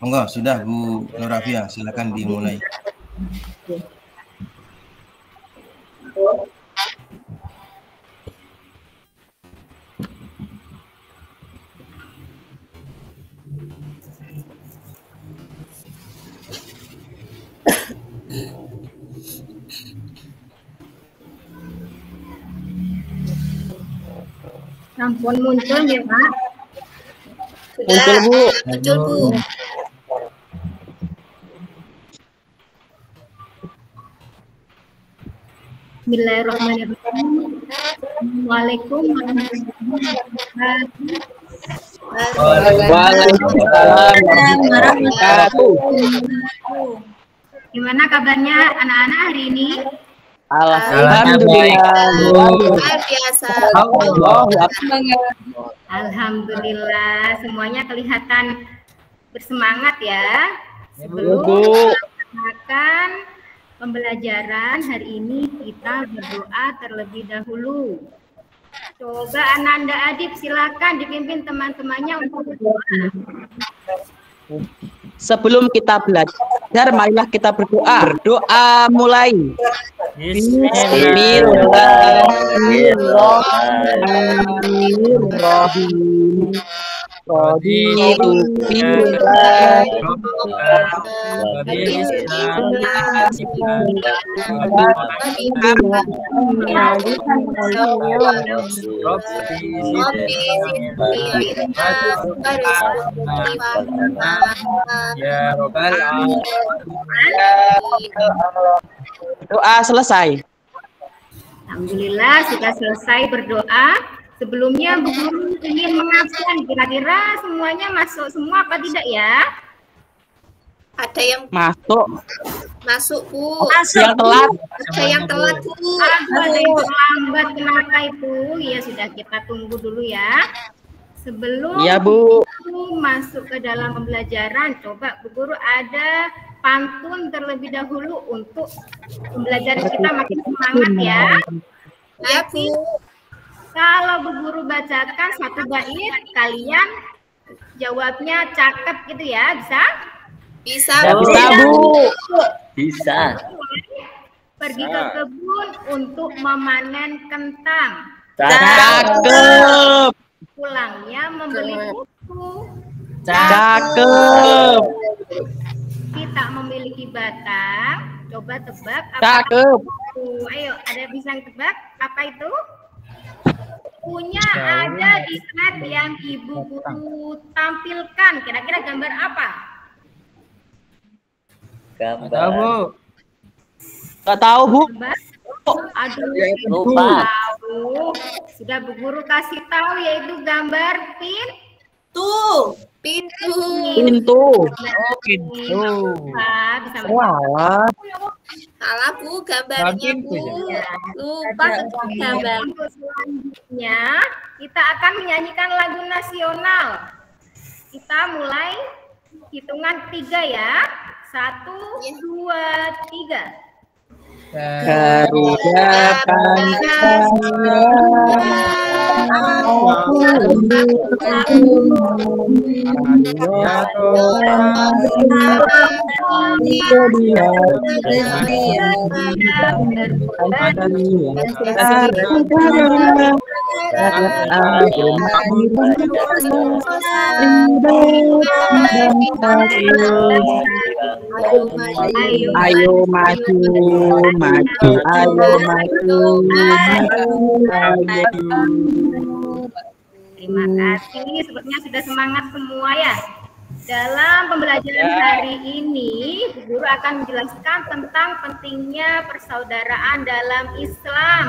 Monggo, sudah Bu Nurafia, silakan dimulai. Sampun muncul ya Pak? Muncul Bu. Muncul Bu. Bismillahirrahmanirrahim. Assalamualaikum warahmatullahi wabarakatuh. Waalaikumsalam warahmatullahi wabarakatuh. Gimana kabarnya anak-anak hari ini? Alhamdulillah. Luar biasa. Alhamdulillah, semuanya kelihatan bersemangat ya. Sebelum melaksanakan pembelajaran hari ini, kita berdoa terlebih dahulu. Coba Ananda Adib silakan dipimpin teman-temannya untuk berdoa. Sebelum kita belajar, marilah kita berdoa. Berdoa mulai. Bismillahirrahmanirrahim. Raditu billah doa selesai. Alhamdulillah sudah selesai berdoa. Sebelumnya Bu Guru ingin mengabsen, kira-kira semuanya masuk semua apa tidak ya? Ada yang masuk Bu. Yang telat. Ada yang telat Bu. Ada yang terlambat, kenapa itu? Ya sudah, kita tunggu dulu ya. Sebelum Ya Bu masuk ke dalam pembelajaran, coba Bu Guru ada pantun terlebih dahulu untuk pembelajaran kita makin semangat ya. Ya Bu. Kalau Bu Guru bacakan satu bait, kalian jawabnya cakep gitu ya, bisa? Bisa Bu. Bisa Bu. Bisa. Pergi ke kebun untuk memanen kentang. Cakep. Pulangnya membeli buku. Cakep. Kita memiliki batang. Coba tebak apa Cakep. itu? Ayo, ada bisa tebak apa itu? Punya ada di slide yang Ibu Guru tampilkan. Kira-kira gambar apa? Gambar. Nggak tahu Bu. Aduh, Lupa. tahu. Sudah Bu Guru kasih tahu, yaitu gambar pintu. Pintu. Bisa Wah. Salah Bu, gambarnya Bu. Lupa gambar. Untuk selanjutnya kita akan menyanyikan lagu nasional. Kita mulai hitungan 3 ya. 1, 2, 3. Garuda Pancasila. Ayo maju, ayo maju. Terima kasih, sepertinya sudah semangat semua ya. Dalam pembelajaran hari ini, Bu Guru akan menjelaskan tentang pentingnya persaudaraan dalam Islam.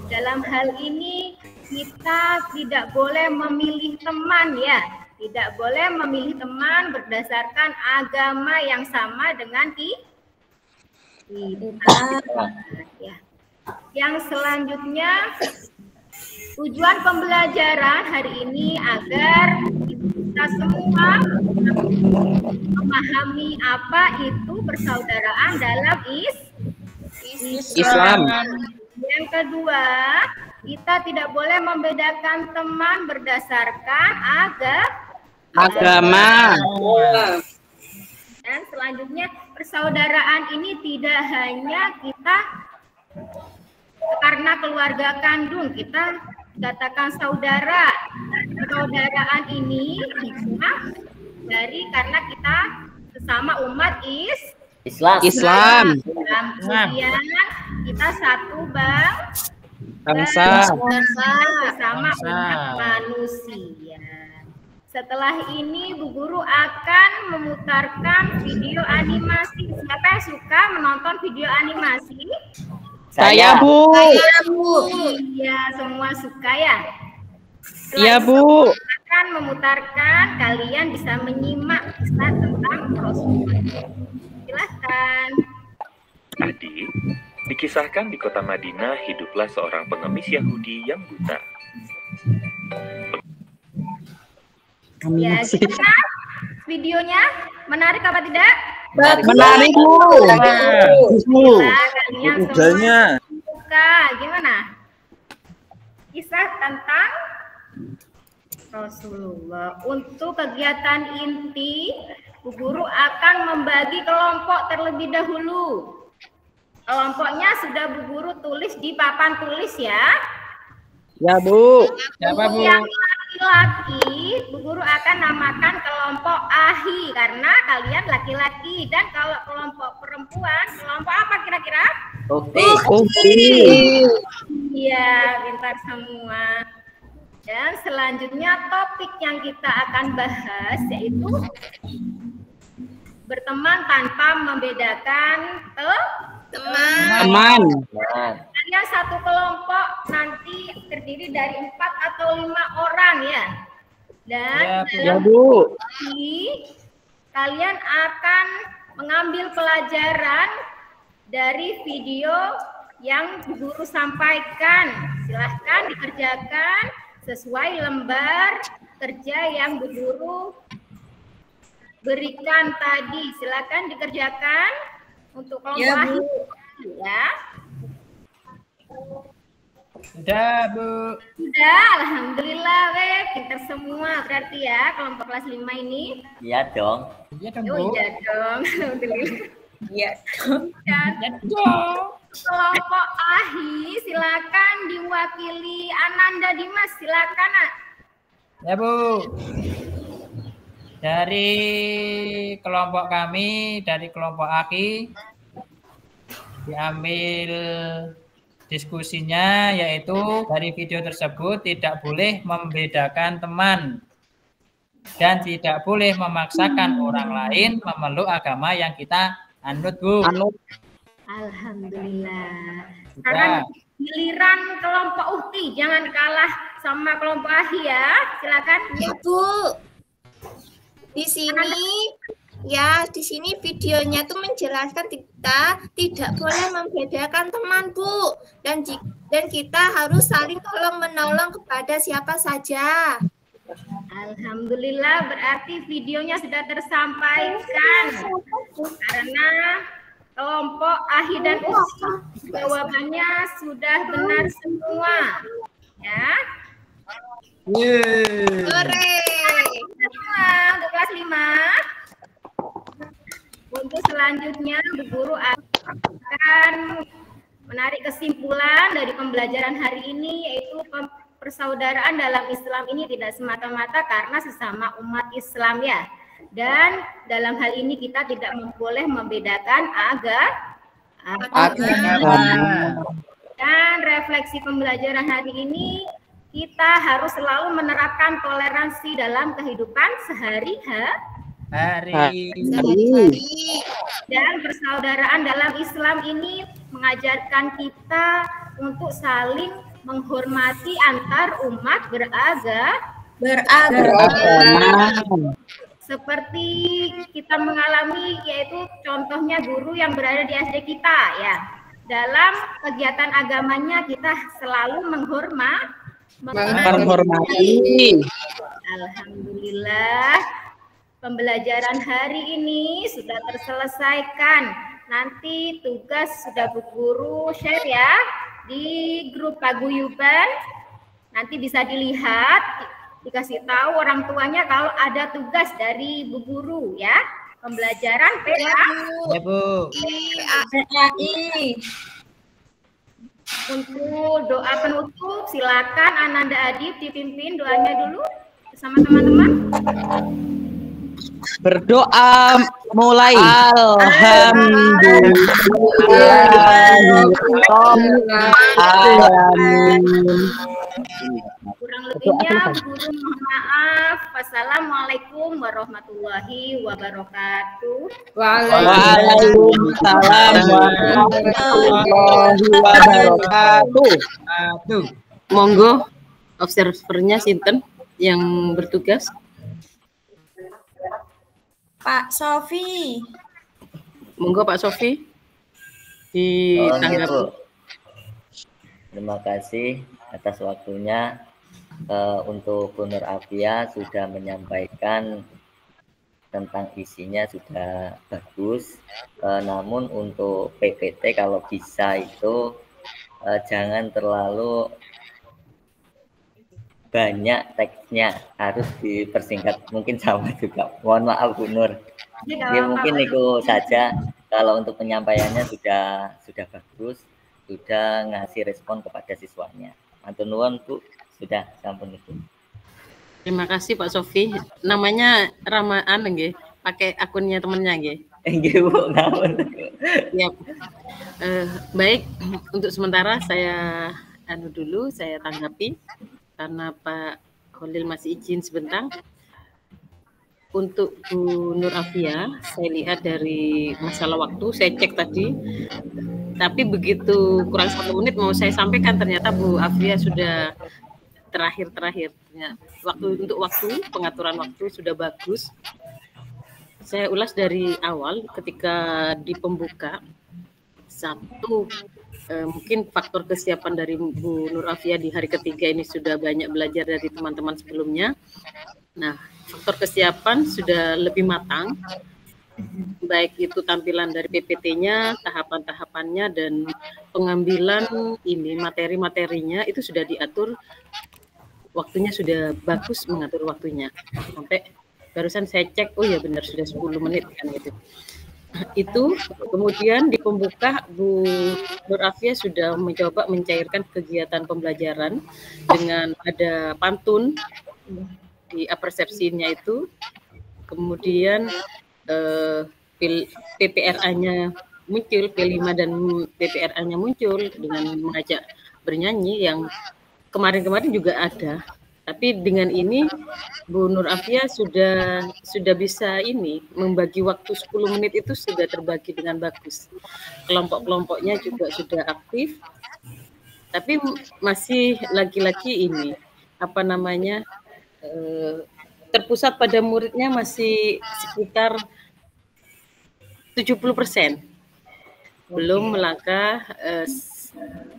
Dalam hal ini, kita tidak boleh memilih teman ya. Tidak boleh memilih teman berdasarkan agama yang sama dengan kita. Ya. Yang selanjutnya, tujuan pembelajaran hari ini agar kita semua memahami apa itu persaudaraan dalam Islam. Islam. Yang kedua, kita tidak boleh membedakan teman berdasarkan agama. Dan selanjutnya persaudaraan ini tidak hanya kita karena keluarga kandung, kita katakan saudara. Persaudaraan ini bisa dari karena kita sesama umat Islam. Kemudian kita satu Bangsa. bersama umat manusia. Setelah ini Bu Guru akan memutarkan video animasi. Siapa yang suka menonton video animasi? Saya, Bu. Iya, semua suka ya. Iya, Bu. Akan memutarkan, kalian bisa menyimak kisah tentang Rasulullah. Silahkan. Adik, dikisahkan di kota Madinah hiduplah seorang pengemis Yahudi yang buta. Ya, gimana videonya? Menarik apa tidak? Menarik, Bu. Kalian semua suka. Gimana? Kisah tentang Rasulullah. Untuk kegiatan inti, Bu Guru akan membagi kelompok terlebih dahulu. Kelompoknya sudah Bu Guru tulis di papan tulis ya. Ya, Bu. Yang laki-laki, Bu Guru akan namakan kelompok Ahi karena kalian laki-laki. Dan kalau kelompok perempuan, kelompok apa kira-kira? Iya, pintar semua. Dan selanjutnya topik yang kita akan bahas yaitu berteman tanpa membedakan teman. Kalian satu kelompok nanti terdiri dari 4 atau 5 orang ya. Dan Ya, Bu. kalian akan mengambil pelajaran dari video yang Bu Guru sampaikan. Silahkan dikerjakan sesuai lembar kerja yang Bu Guru berikan tadi. Silahkan dikerjakan untuk kelompok ya. Sudah, Bu. Sudah, alhamdulillah, pintar semua berarti ya kelompok kelas 5 ini. Iya dong. Iya dong, Oh Bu. iya dong, alhamdulillah. Iya. Dan Iya dong. kelompok Ahi silakan diwakili Ananda Dimas, silakan Nak. Ya, Bu. Dari kelompok kami, dari kelompok Aki, diambil diskusinya yaitu dari video tersebut tidak boleh membedakan teman dan tidak boleh memaksakan orang lain memeluk agama yang kita anut, Bu. Alhamdulillah. Sekarang giliran kelompok Uhti, jangan kalah sama kelompok Ahi ya. Silakan. Ya, Bu. Di sini videonya tuh menjelaskan kita tidak boleh membedakan teman, Bu. Dan kita harus saling tolong menolong kepada siapa saja. Alhamdulillah, berarti videonya sudah tersampaikan. Karena kelompok Ahi dan Usi jawabannya sudah benar semua. Ya. Hore. Untuk kelas 5. Untuk selanjutnya, Bu Guru akan menarik kesimpulan dari pembelajaran hari ini, yaitu persaudaraan dalam Islam ini tidak semata-mata karena sesama umat Islam ya. Dan dalam hal ini kita tidak boleh membedakan agama. Dan refleksi pembelajaran hari ini, kita harus selalu menerapkan toleransi dalam kehidupan sehari-hari. Dan persaudaraan dalam Islam ini mengajarkan kita untuk saling menghormati antar umat beragama. Seperti kita mengalami, yaitu contohnya guru yang berada di SD kita ya. Dalam kegiatan agamanya kita selalu menghormati. Alhamdulillah, pembelajaran hari ini sudah terselesaikan. Nanti tugas sudah Bu Guru share ya di grup paguyuban. Nanti bisa dilihat, dikasih tahu orang tuanya kalau ada tugas dari Bu Guru ya. Pembelajaran PA. Ya, Bu. PAI. Untuk doa penutup, silakan Ananda Adib dipimpin doanya dulu bersama teman-teman. Berdoa mulai. Kurang lebihnya guru mohon maaf. Wassalamualaikum warahmatullahi wabarakatuh. Waalaikumsalam warahmatullahi wabarakatuh. Monggo observernya sinten yang bertugas? Pak Sofi. Monggo Pak Sofi ditanggapi. Terima kasih atas waktunya. Untuk Bu Nur Afia sudah menyampaikan tentang isinya sudah bagus. Namun untuk PPT kalau bisa itu jangan terlalu banyak teksnya, harus dipersingkat mungkin sama juga. Mohon maaf Bu Nur. Ya, mungkin itu saja. Kalau untuk penyampaiannya sudah bagus, sudah ngasih respon kepada siswanya. Matur nuwun Bu, sudah sampun itu. Terima kasih Pak Sofi. Namanya Ramaan nggih, pakai akunnya temennya nggih. Nggih Bu, ngawon. Ya. Baik, untuk sementara saya dulu saya tanggapi karena Pak Khalil masih izin sebentar. Untuk Bu Nur Afia, saya lihat dari masalah waktu, saya cek tadi. Tapi begitu kurang 1 menit mau saya sampaikan, ternyata Bu Afia sudah terakhir. Untuk waktu, pengaturan waktu sudah bagus. Saya ulas dari awal ketika di pembuka. Satu, mungkin faktor kesiapan dari Bu Nur Afia di hari ketiga ini sudah banyak belajar dari teman-teman sebelumnya. Nah, faktor kesiapan sudah lebih matang, baik itu tampilan dari PPT-nya, tahapan-tahapannya, dan pengambilan ini materi-materinya itu sudah diatur, waktunya sudah bagus mengatur waktunya. Sampai barusan saya cek, oh ya benar sudah 10 menit kan gitu. Itu kemudian di pembuka Bu Nur Afia sudah mencoba mencairkan kegiatan pembelajaran dengan ada pantun di persepsinya itu, kemudian PPRA-nya muncul, P5 dan PPRA-nya muncul dengan mengajak bernyanyi yang kemarin-kemarin juga ada. Tapi dengan ini Bu Nur Afia sudah bisa ini membagi waktu 10 menit itu sudah terbagi dengan bagus. Kelompok-kelompoknya juga sudah aktif. Tapi masih lagi-lagi ini apa namanya? Terpusat pada muridnya masih sekitar 70%. Belum melangkah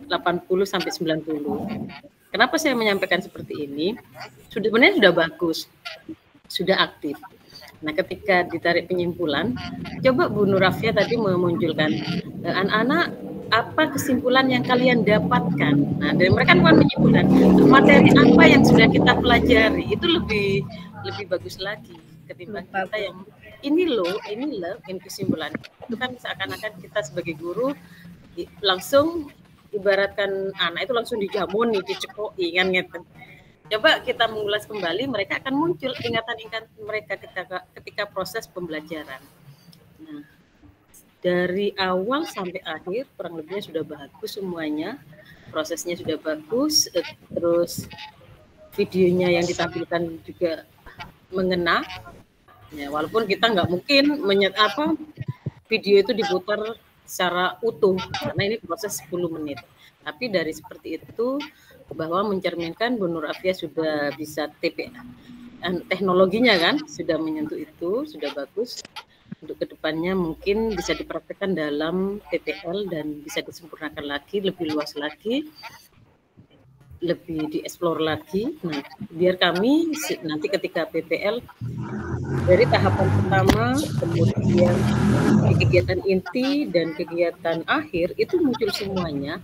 80 sampai 90. Kenapa saya menyampaikan seperti ini? Sebenarnya sudah bagus, sudah aktif. Nah, ketika ditarik penyimpulan, coba Bu Nur Afia tadi memunculkan anak-anak apa kesimpulan yang kalian dapatkan. Nah, dari mereka kan menyimpulkan materi apa yang sudah kita pelajari itu lebih bagus lagi ketimbang kita yang ini loh ini kesimpulan. Itu kan seakan-akan kita sebagai guru langsung ibaratkan anak itu langsung dijamuni, dicekoi kan gitu. Coba kita mengulas kembali, mereka akan muncul ingatan-ingatan mereka ketika proses pembelajaran. Nah, dari awal sampai akhir kurang lebihnya sudah bagus semuanya, prosesnya sudah bagus, terus videonya yang ditampilkan juga mengena. Ya, walaupun kita nggak mungkin video itu diputar secara utuh karena ini proses 10 menit. Tapi dari seperti itu bahwa mencerminkan Bu Nur Afia sudah bisa teknologinya kan sudah menyentuh itu, sudah bagus. Untuk kedepannya mungkin bisa dipraktekkan dalam PPL dan bisa disempurnakan lagi, lebih luas lagi, lebih dieksplor lagi. Nah, biar kami nanti ketika PPL dari tahapan pertama, kemudian kegiatan inti dan kegiatan akhir itu muncul semuanya,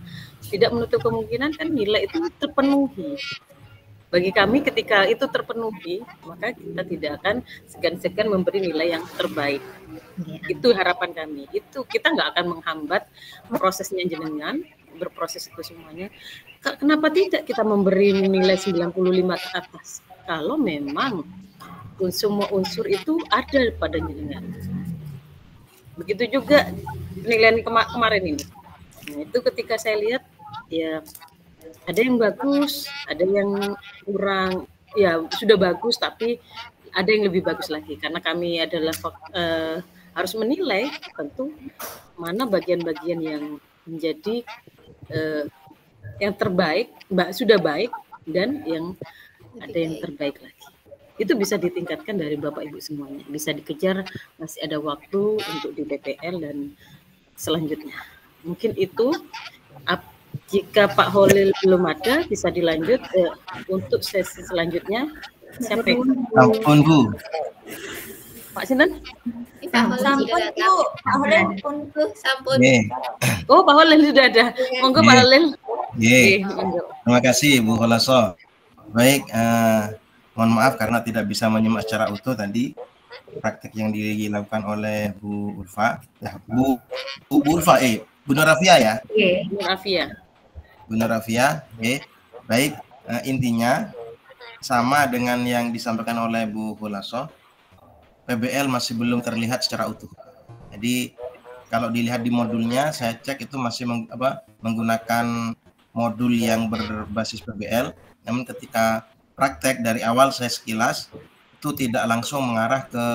tidak menutup kemungkinan kan nilai itu terpenuhi. Bagi kami ketika itu terpenuhi, maka kita tidak akan segan-segan memberi nilai yang terbaik. Itu harapan kami. Itu kita nggak akan menghambat prosesnya jenengan, berproses itu semuanya. Kenapa tidak kita memberi nilai 95 ke atas? Kalau memang semua unsur itu ada pada jenengan. Begitu juga penilaian kemarin ini. Nah, itu ketika saya lihat, ya ada yang bagus, ada yang kurang, ya sudah bagus, tapi ada yang lebih bagus lagi. Karena kami adalah harus menilai tentu mana bagian-bagian yang menjadi yang terbaik, sudah baik, dan yang ada yang terbaik lagi. Itu bisa ditingkatkan dari Bapak Ibu semuanya. Bisa dikejar, masih ada waktu untuk di PPL dan selanjutnya. Mungkin itu. Jika Pak Holil belum ada, bisa dilanjut untuk sesi selanjutnya. Siapa yang? Ampun, Bu. Pak Sinten? Sampun, Bu. Pak Holil pun, Bu. Sampun. Oh, Pak Holil sudah ada. Monggo, Pak Holil. Terima kasih, Bu Holaso. Baik, mohon maaf karena tidak bisa menyimak secara utuh tadi praktek yang dilakukan oleh Bu Ulfa. Ya, Bu Ulfa, Bu Nur Rafia ya? Bu Rafia. Bu Nur Rafia, baik, intinya sama dengan yang disampaikan oleh Bu Holaso, PBL masih belum terlihat secara utuh. Jadi kalau dilihat di modulnya, saya cek itu masih menggunakan modul yang berbasis PBL, namun ketika praktek dari awal saya sekilas, itu tidak langsung mengarah ke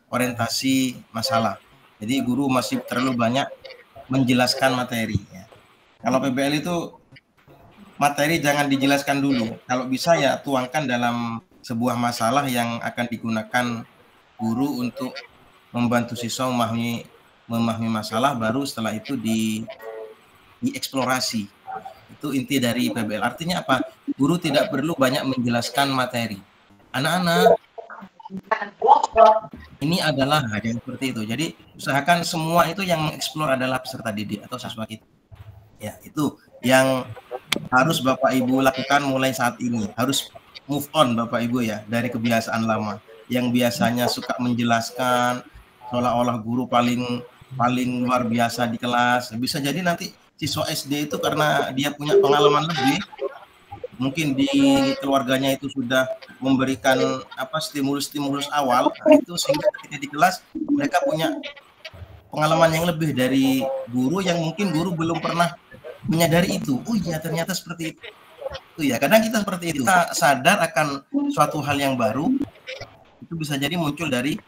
orientasi masalah. Jadi guru masih terlalu banyak menjelaskan materi. Ya. Kalau PBL itu materi jangan dijelaskan dulu. Kalau bisa ya tuangkan dalam sebuah masalah yang akan digunakan guru untuk membantu siswa memahami masalah, baru setelah itu dieksplorasi. Itu inti dari PBL. Artinya apa? Guru tidak perlu banyak menjelaskan materi. Anak-anak, ini adalah yang seperti itu. Jadi usahakan semua itu yang mengeksplor adalah peserta didik atau siswa kita. Ya, itu yang harus Bapak Ibu lakukan mulai saat ini. Harus move on Bapak Ibu ya dari kebiasaan lama yang biasanya suka menjelaskan seolah-olah guru paling luar biasa di kelas. Bisa jadi nanti siswa SD itu karena dia punya pengalaman lebih, mungkin di keluarganya itu sudah memberikan stimulus awal, itu sehingga ketika di kelas mereka punya pengalaman yang lebih dari guru yang mungkin guru belum pernah menyadari itu. Oh iya, ternyata seperti itu. Itu ya, kadang kita seperti itu. Kita sadar akan suatu hal yang baru, itu bisa jadi muncul dari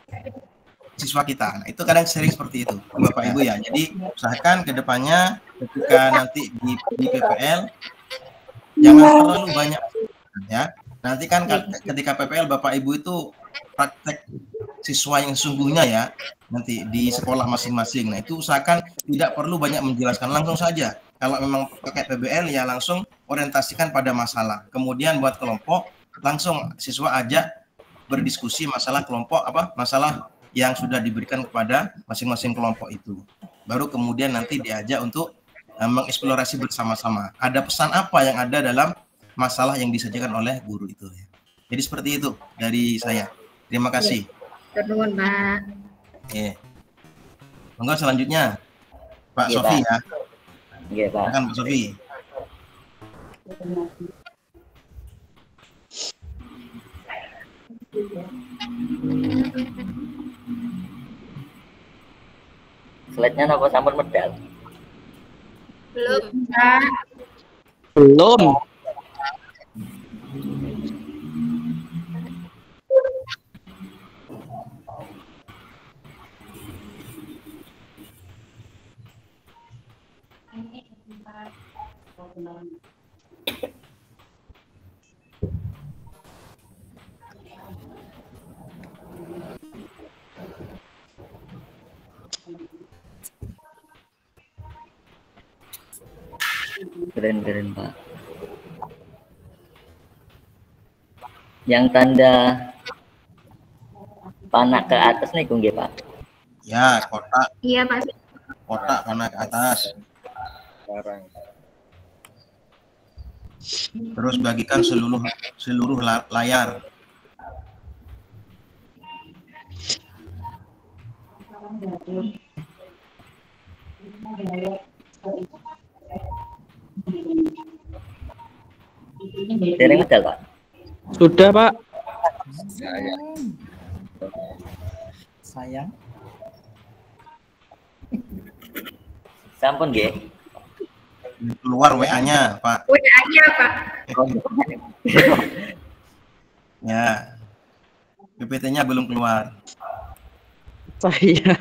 siswa kita. Nah, itu kadang sering seperti itu, Bapak Ibu ya. Jadi usahakan ke depannya ketika nanti di PPL jangan terlalu banyak ya. Nanti kan ketika PPL Bapak Ibu itu praktek siswa yang sungguhnya ya, nanti di sekolah masing-masing. Nah, itu usahakan tidak perlu banyak menjelaskan, langsung saja. Kalau memang pakai PBL ya langsung orientasikan pada masalah. Kemudian buat kelompok langsung siswa ajak berdiskusi masalah kelompok masalah yang sudah diberikan kepada masing-masing kelompok itu. Baru kemudian nanti diajak untuk mengeksplorasi bersama-sama. Ada pesan apa yang ada dalam masalah yang disajikan oleh guru itu. Jadi seperti itu dari saya. Terima kasih. Terima Pak. Monggo selanjutnya Pak Sofi ya. Iya Pak. Silakan Pak Sofi. Slide-nya nopo sampun medal? Belum. Belum. Keren Pak. Yang tanda panah ke atas nih nggih Pak. Ya, kotak. Iya Pak. Kotak panah ke atas. Sekarang. Terus bagikan seluruh layar. Dereng medal, Pak. Sudah, Pak. Sayang. Sampun nggih. Keluar WA-nya, Pak. WA-nya, Pak. Ya. PPT-nya belum keluar. Saya.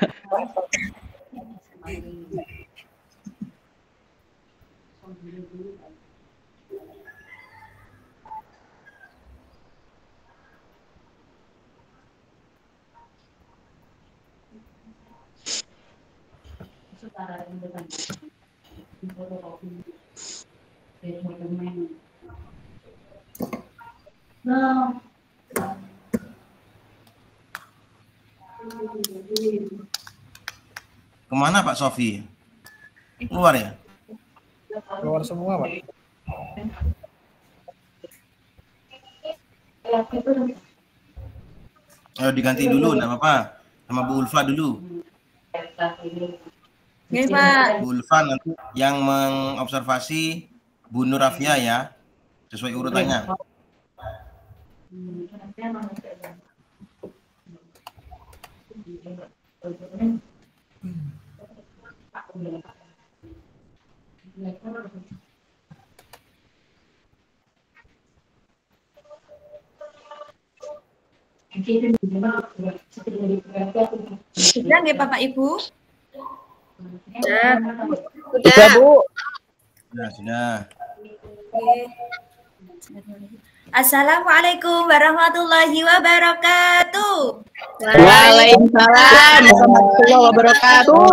Kemana Pak Sofi? Keluar ya? Keluar semua, Pak. Ayo diganti dulu, enggak apa-apa. Sama Bu Ulfa dulu. Nggih, Pak. Bu Ulfa nanti yang mengobservasi Bu Nur Afia ya, sesuai urutannya. Sudah nggih Bapak Ibu? Sudah. Sudah, Bu. Sudah. Assalamualaikum warahmatullahi wabarakatuh. Waalaikumsalam warahmatullahi wabarakatuh.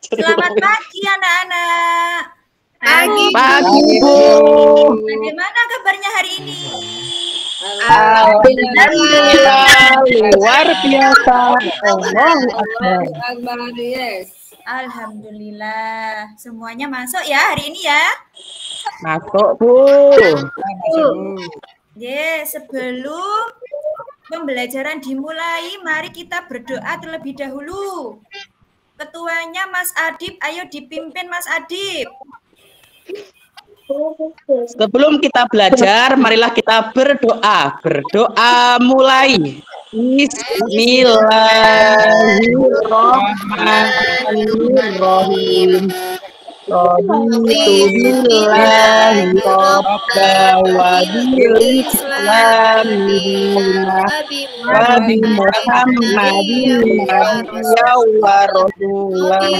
Selamat pagi anak-anak. Pagi, Bu. Bagaimana kabarnya hari ini? Alhamdulillah, luar biasa. Allahu Akbar. Alhamdulillah. Semuanya masuk ya hari ini ya? Masuk, Bu. Sebelum pembelajaran dimulai, mari kita berdoa terlebih dahulu. Ketuanya Mas Adib, ayo dipimpin Mas Adib. Sebelum kita belajar, marilah kita berdoa. Berdoa mulai. Bismillahirrahmanirrahim. Raditu billahi rabba wa bil islami wa bi Muhammadin nabiyya wa rasulah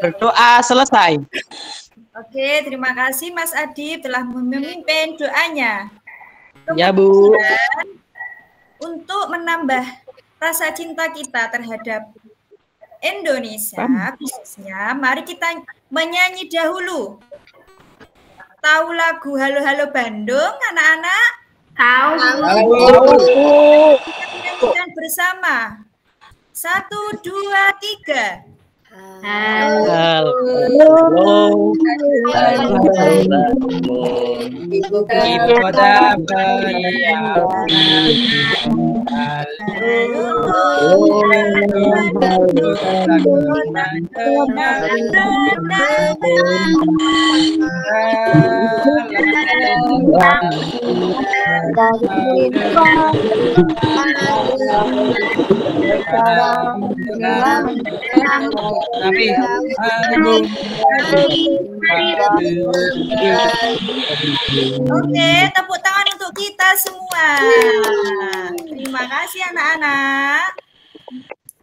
Berdoa selesai. Oke, terima kasih Mas Adib telah memimpin doanya. Ya, Bu. Untuk menambah rasa cinta kita terhadap Indonesia, khususnya, mari kita menyanyi dahulu. Tahu lagu Halo Halo Bandung, anak-anak? Tahu. Kita nyanyikan bersama. 1, 2, 3. Halo. Ibu kota beliau. Tapi Oke, tepuk tangan untuk kita semua. Terima kasih anak-anak.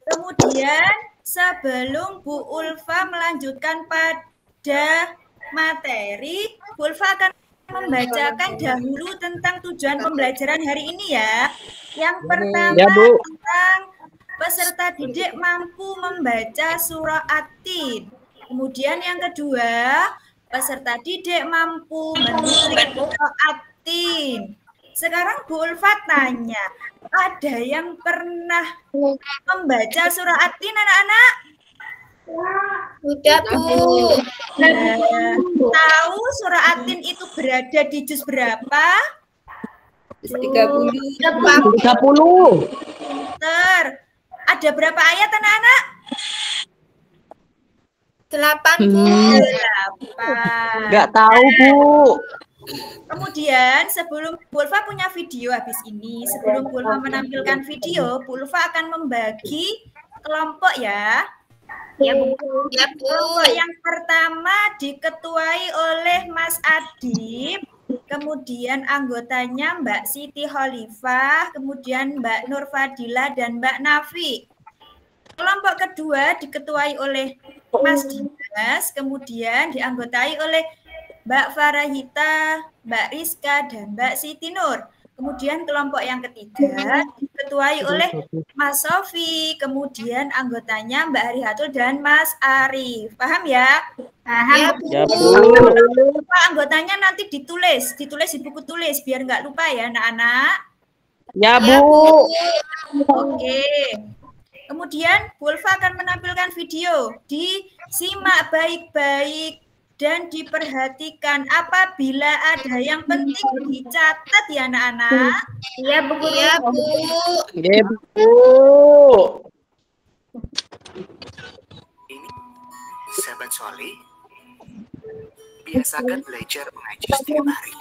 Kemudian sebelum Bu Ulfa melanjutkan pada materi, Bu Ulfa akan membacakan dahulu tentang tujuan pembelajaran hari ini ya. Yang pertama Ya, Bu. tentang peserta didik mampu membaca surah At-Tin. Kemudian yang kedua, peserta didik mampu menulis surah At-Tin. Sekarang Bu Ulfa tanya, ada yang pernah membaca surah At-Tin, anak-anak? Sudah, Bu. Tahu surah At-Tin itu berada di juz berapa? 30. Ada berapa ayat, anak-anak? 8, Bu. 8. Nggak tahu, Bu. Kemudian sebelum Bu Ulfa punya video habis ini, sebelum Bu Ulfa menampilkan video, Bu Ulfa akan membagi kelompok ya. Ya, Bu. Ya, Bu. Kelompok yang pertama diketuai oleh Mas Adib, kemudian anggotanya Mbak Siti Khalifah, kemudian Mbak Nur Fadila dan Mbak Nafi. Kelompok kedua diketuai oleh Mas Dimas, kemudian dianggotai oleh Mbak Farahita, Mbak Rizka, dan Mbak Siti Nur. Kemudian kelompok yang ketiga diketuai oleh Mas Sofi, kemudian anggotanya Mbak Harihatul dan Mas Arif. Paham ya? Paham. Ya, Bu. Lupa anggotanya nanti ditulis di buku tulis biar nggak lupa ya anak-anak. Ya, Bu. Oke. Kemudian Bu Ulfa akan menampilkan video. Disimak baik-baik dan diperhatikan. Apabila ada yang penting dicatat ya anak-anak. Iya, Bu. Iya, Bu. Ya, Bu. Ini sahabat soleh, biasakan belajar mengaji setiap hari.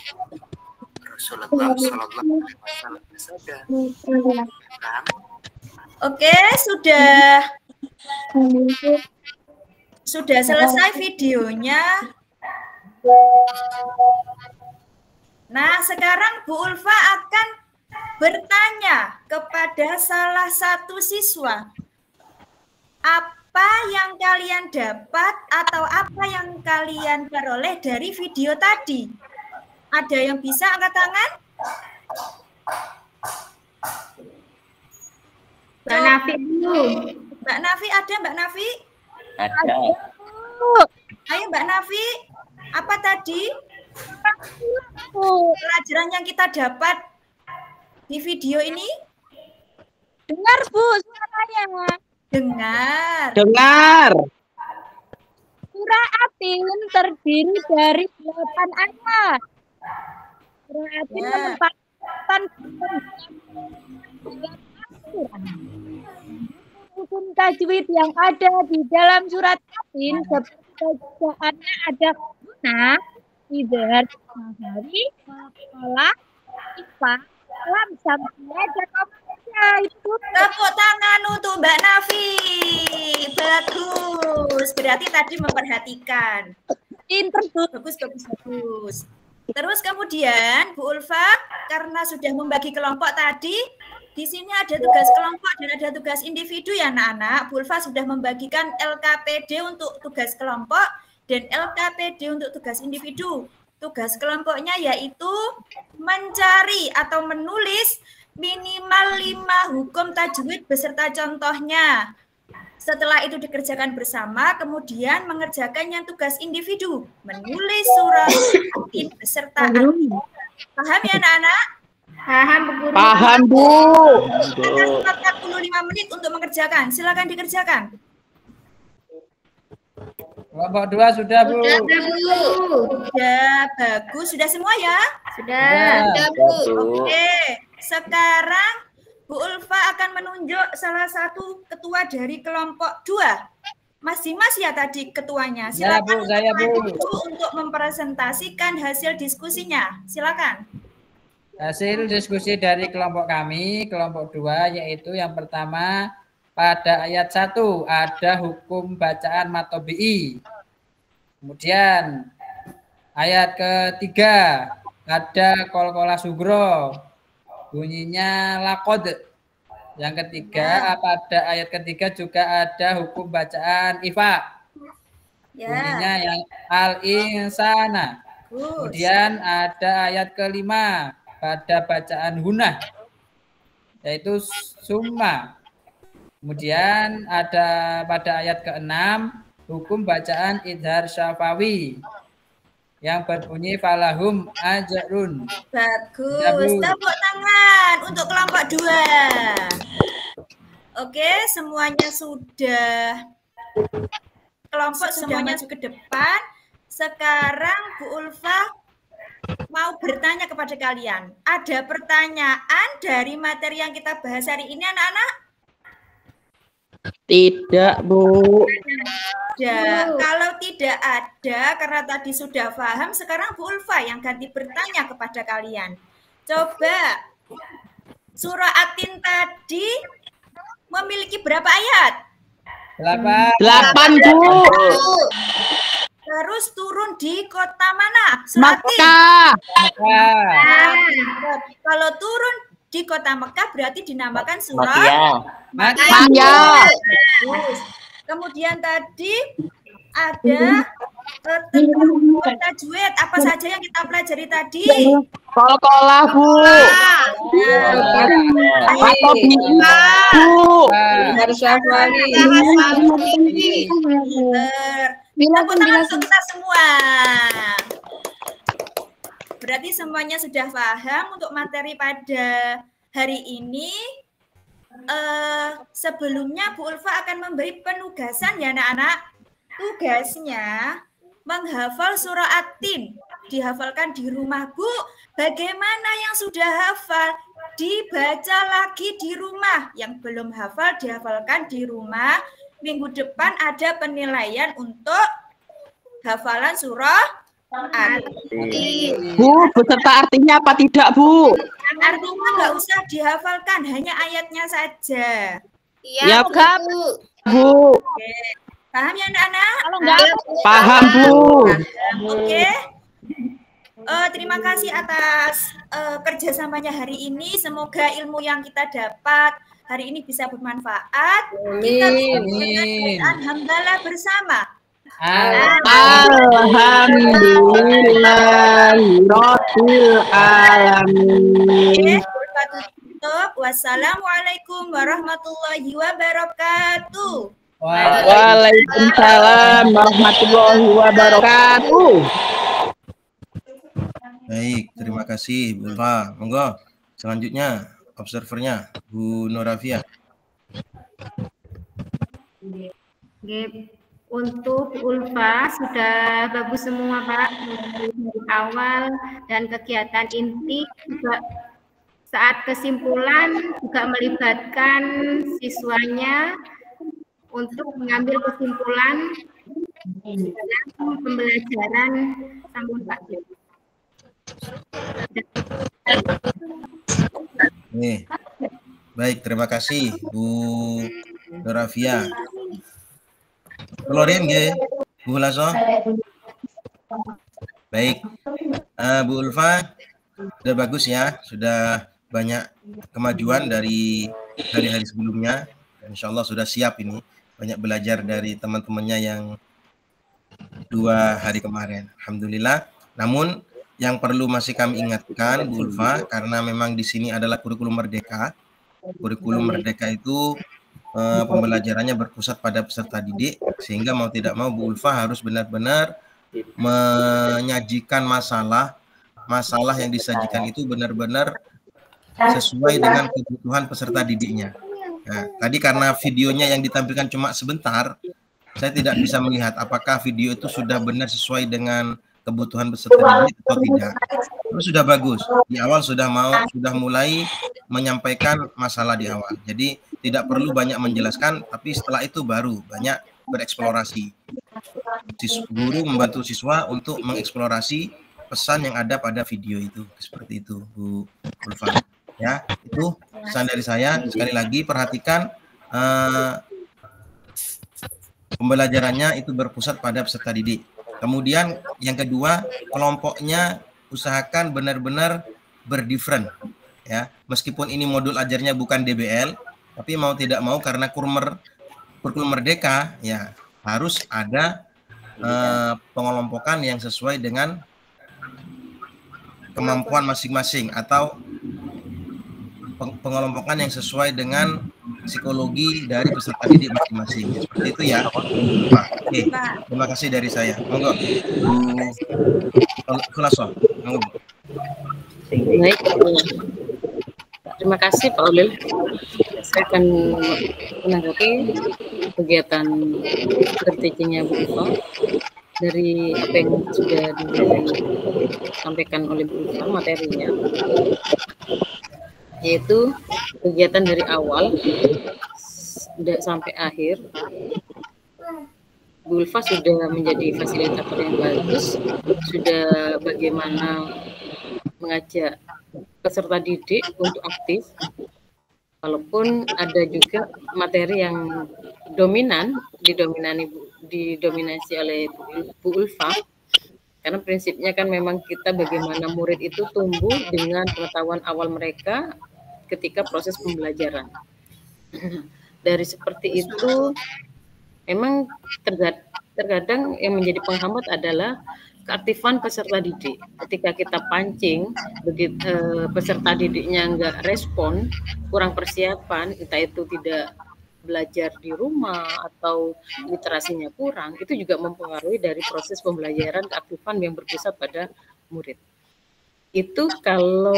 Rasulullah Shallallahu Alaihi Wasallam bersabda, Oke, sudah selesai videonya. Nah, sekarang Bu Ulfa akan bertanya kepada salah satu siswa. Apa yang kalian dapat atau apa yang kalian peroleh dari video tadi? Ada yang bisa angkat tangan? Mbak Nafi dulu. Mbak Nafi ada, Mbak Nafi? Ada. Ayo Mbak Nafi, apa tadi pelajaran yang kita dapat di video ini? Dengar, Bu, suaranya. Dengar. Surah At-Tin terdiri dari 8 ayat. Surah At-Tin menempatkan hukum tajwid yang ada di dalam surat At-Tin seperti bacaannya ada guna, idhar, mahari, kolak, ifa, lam, sampai dan komanya itu. Tepuk tangan untuk Mbak Nafi. Bagus. Berarti tadi memperhatikan. Bagus. Terus kemudian Bu Ulfa karena sudah membagi kelompok tadi, di sini ada tugas kelompok dan ada tugas individu ya anak-anak. Bu Ulfa sudah membagikan LKPD untuk tugas kelompok dan LKPD untuk tugas individu. Tugas kelompoknya yaitu mencari atau menulis minimal 5 hukum tajwid beserta contohnya. Setelah itu dikerjakan bersama, kemudian mengerjakan yang tugas individu, menulis surah At-Tin beserta arti. Paham ya anak-anak? Paham, Bu Guru. Paham, Bu. Ada 45 menit untuk mengerjakan. Silakan dikerjakan. Kelompok 2 sudah, Bu. Sudah, bagus. Sudah semua ya? Sudah, Bu. Oke. Sekarang Bu Ulfa akan menunjuk salah satu ketua dari kelompok 2. Mas Dimas ya tadi ketuanya. Silakan saya, Bu. Untuk mempresentasikan hasil diskusinya. Silakan. Hasil diskusi dari kelompok kami, kelompok 2, yaitu yang pertama pada ayat 1 ada hukum bacaan matobi'i. Kemudian ayat ketiga ada kolkola sugro, bunyinya lakod. Yang ketiga pada ayat ketiga juga ada hukum bacaan ifa, bunyinya yang al-insana. Kemudian ada ayat kelima pada bacaan hunah, yaitu summa. Kemudian ada pada ayat ke-6 hukum bacaan idhar syafawi. yang berbunyi falahum ajrun. Bagus. Tepuk tangan untuk kelompok 2. Oke, semuanya sudah. Kelompok semuanya maju ke depan. Sekarang Bu Ulfa mau bertanya kepada kalian. Ada pertanyaan dari materi yang kita bahas hari ini, anak-anak? Tidak, Bu. Ada. Kalau tidak ada, karena tadi sudah paham, sekarang Bu Ulfa yang ganti bertanya kepada kalian. Coba, surah At-Tin tadi memiliki berapa ayat? 8, Bu. Terus turun di kota mana? Mekah. Kalau turun di kota Mekah berarti dinamakan surah Makkiyah. Kemudian tadi ada tentang tajwid. Apa saja yang kita pelajari tadi? Qalqalah, Bu. Atau bina, Bu. Harus hafali. Tepuk tangan untuk kita semua. Berarti semuanya sudah paham untuk materi pada hari ini. Sebelumnya Bu Ulfa akan memberi penugasan ya anak-anak. Tugasnya menghafal surah At-Tin. Dihafalkan di rumah, Bu. Bagaimana yang sudah hafal? Dibaca lagi di rumah. Yang belum hafal dihafalkan di rumah. Minggu depan ada penilaian untuk hafalan surah At-Tin. Bu, beserta artinya apa tidak, Bu? Artinya nggak usah dihafalkan, hanya ayatnya saja. Iya, Bu. Oke. Paham ya anak-anak? Paham, Bu. Oke. Terima kasih atas kerjasamanya hari ini. Semoga ilmu yang kita dapat hari ini bisa bermanfaat. Kita bisa dengan hamdalah bersama. Alhamdulillahirabbil alamin. Wassalamualaikum warahmatullahi wabarakatuh. Waalaikumsalam warahmatullahi wabarakatuh. Baik, terima kasih Bu Ulfa. Monggo selanjutnya observernya Bu Nurafia. Untuk Ulfa sudah bagus semua Pak, dari awal dan kegiatan inti juga saat kesimpulan juga melibatkan siswanya untuk mengambil kesimpulan dalam pembelajaran sambung Pak. Baik, terima kasih Bu Nurafia. Keluarin nggih, Bu Laso. Baik, Bu Ulfa, sudah bagus ya, sudah banyak kemajuan dari hari-hari sebelumnya. Insya Allah sudah siap ini, banyak belajar dari teman-temannya yang 2 hari kemarin. Alhamdulillah. Namun yang perlu masih kami ingatkan, Bu Ulfa, karena memang di sini adalah kurikulum merdeka. Kurikulum merdeka itu pembelajarannya berpusat pada peserta didik, sehingga mau tidak mau Bu Ulfa harus benar-benar menyajikan masalah yang disajikan itu benar-benar sesuai dengan kebutuhan peserta didiknya. Nah, tadi karena videonya yang ditampilkan cuma sebentar, saya tidak bisa melihat apakah video itu sudah benar sesuai dengan kebutuhan peserta didik atau tidak. Itu sudah bagus. Di awal sudah mulai menyampaikan masalah di awal. Jadi tidak perlu banyak menjelaskan, tapi setelah itu baru banyak bereksplorasi. Guru membantu siswa untuk mengeksplorasi pesan yang ada pada video itu. Seperti itu, Bu Ulfa. Ya, itu pesan dari saya. Sekali lagi perhatikan pembelajarannya itu berpusat pada peserta didik. Kemudian yang kedua, kelompoknya usahakan benar-benar berdifferent. Ya, meskipun ini modul ajarnya bukan DBL, tapi mau tidak mau karena kurikulum merdeka, ya harus ada pengelompokan yang sesuai dengan kemampuan masing-masing atau pengelompokan yang sesuai dengan psikologi dari peserta didik masing-masing. Seperti itu ya, Pak. Oke, terima kasih dari saya. Monggo, Bu Khulasoh. Monggo, Bu. Baik, terima kasih Pak Ulil. Saya akan menanggapi kegiatan teaching-nya Bu Ulfa dari apa yang sudah disampaikan oleh Bu Ulfa materinya, yaitu kegiatan dari awal sampai akhir. Bu Ulfa sudah menjadi fasilitator yang bagus, sudah bagaimana mengajak peserta didik untuk aktif, walaupun ada juga materi yang didominasi oleh Bu Ulfa, karena prinsipnya kan memang kita bagaimana murid itu tumbuh dengan pengetahuan awal mereka ketika proses pembelajaran. Dari seperti itu, memang terkadang yang menjadi penghambat adalah keaktifan peserta didik. Ketika kita pancing, begitu peserta didiknya nggak respon, kurang persiapan, entah itu tidak belajar di rumah atau literasinya kurang, itu juga mempengaruhi dari proses pembelajaran keaktifan yang berpusat pada murid. Itu kalau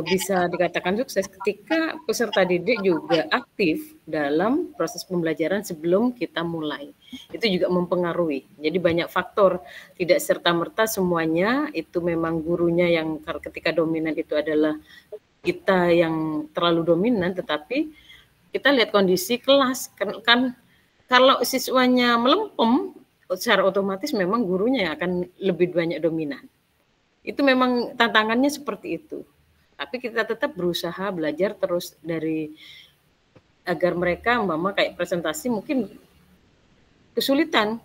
bisa dikatakan sukses ketika peserta didik juga aktif dalam proses pembelajaran sebelum kita mulai. Itu juga mempengaruhi. Jadi banyak faktor, tidak serta-merta semuanya itu memang gurunya yang ketika dominan itu adalah kita yang terlalu dominan, tetapi kita lihat kondisi kelas. Kan kalau siswanya melempem, secara otomatis memang gurunya akan lebih banyak dominan. Itu memang tantangannya seperti itu. Tapi kita tetap berusaha belajar terus dari agar mereka kayak presentasi mungkin kesulitan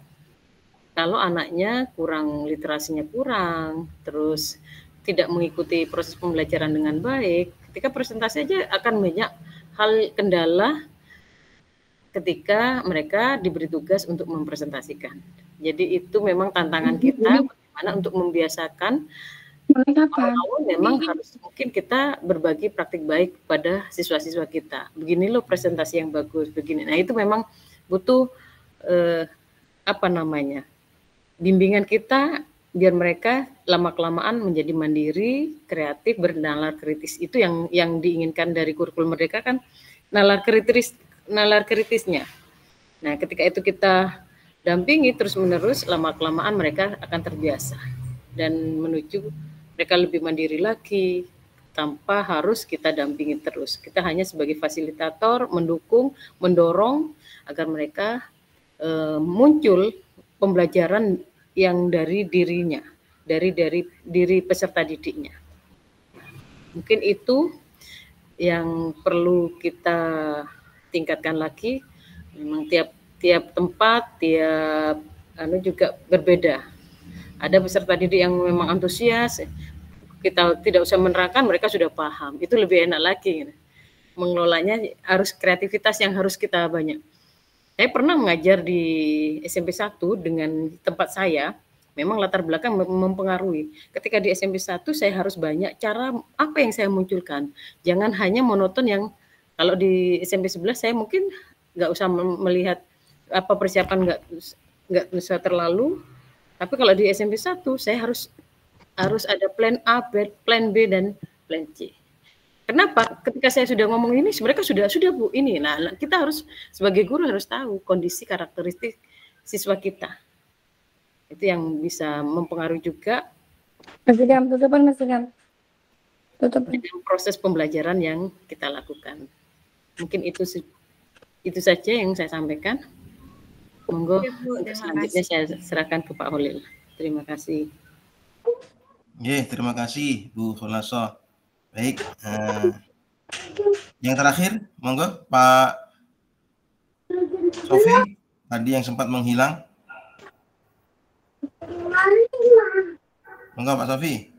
kalau anaknya kurang literasinya kurang, terus tidak mengikuti proses pembelajaran dengan baik. Ketika presentasi aja akan banyak hal kendala ketika mereka diberi tugas untuk mempresentasikan. Jadi itu memang tantangan kita bagaimana untuk membiasakan. Awal-awal memang harus mungkin kita berbagi praktik baik pada siswa-siswa kita. Begini loh presentasi yang bagus, begini. Nah itu memang butuh bimbingan kita biar mereka lama-kelamaan menjadi mandiri, kreatif, bernalar kritis. Itu yang diinginkan dari kurikulum Merdeka kan, nalar kritisnya. Nah ketika itu kita dampingi terus-menerus, lama-kelamaan mereka akan terbiasa dan menuju mereka lebih mandiri lagi tanpa harus kita dampingi terus. Kita hanya sebagai fasilitator, mendukung, mendorong agar mereka muncul pembelajaran yang dari dirinya, dari diri peserta didiknya. Mungkin itu yang perlu kita tingkatkan lagi. Memang tiap tempat, tiap juga berbeda. Ada peserta didik yang memang antusias, kita tidak usah menerangkan, mereka sudah paham. Itu lebih enak lagi. Mengelolanya harus kreativitas yang harus kita banyak. Saya pernah mengajar di SMP 1 dengan tempat saya, memang latar belakang mempengaruhi. Ketika di SMP 1 saya harus banyak cara apa yang saya munculkan. Jangan hanya monoton yang kalau di SMP 11 saya mungkin nggak usah melihat apa persiapan nggak usah terlalu. Tapi kalau di SMP 1 saya harus ada plan A, plan B dan plan C. Kenapa? Ketika saya sudah ngomong ini, mereka sudah Bu ini. Nah, kita harus sebagai guru harus tahu kondisi karakteristik siswa kita. Itu yang bisa mempengaruhi juga proses pembelajaran yang kita lakukan. Mungkin itu saja yang saya sampaikan. Monggo untuk selanjutnya saya serahkan ke Pak Holil. Terima kasih. Terima kasih Bu Khulasoh. Baik, yang terakhir, monggo Pak Sofi, tadi yang sempat menghilang. Monggo Pak Sofi.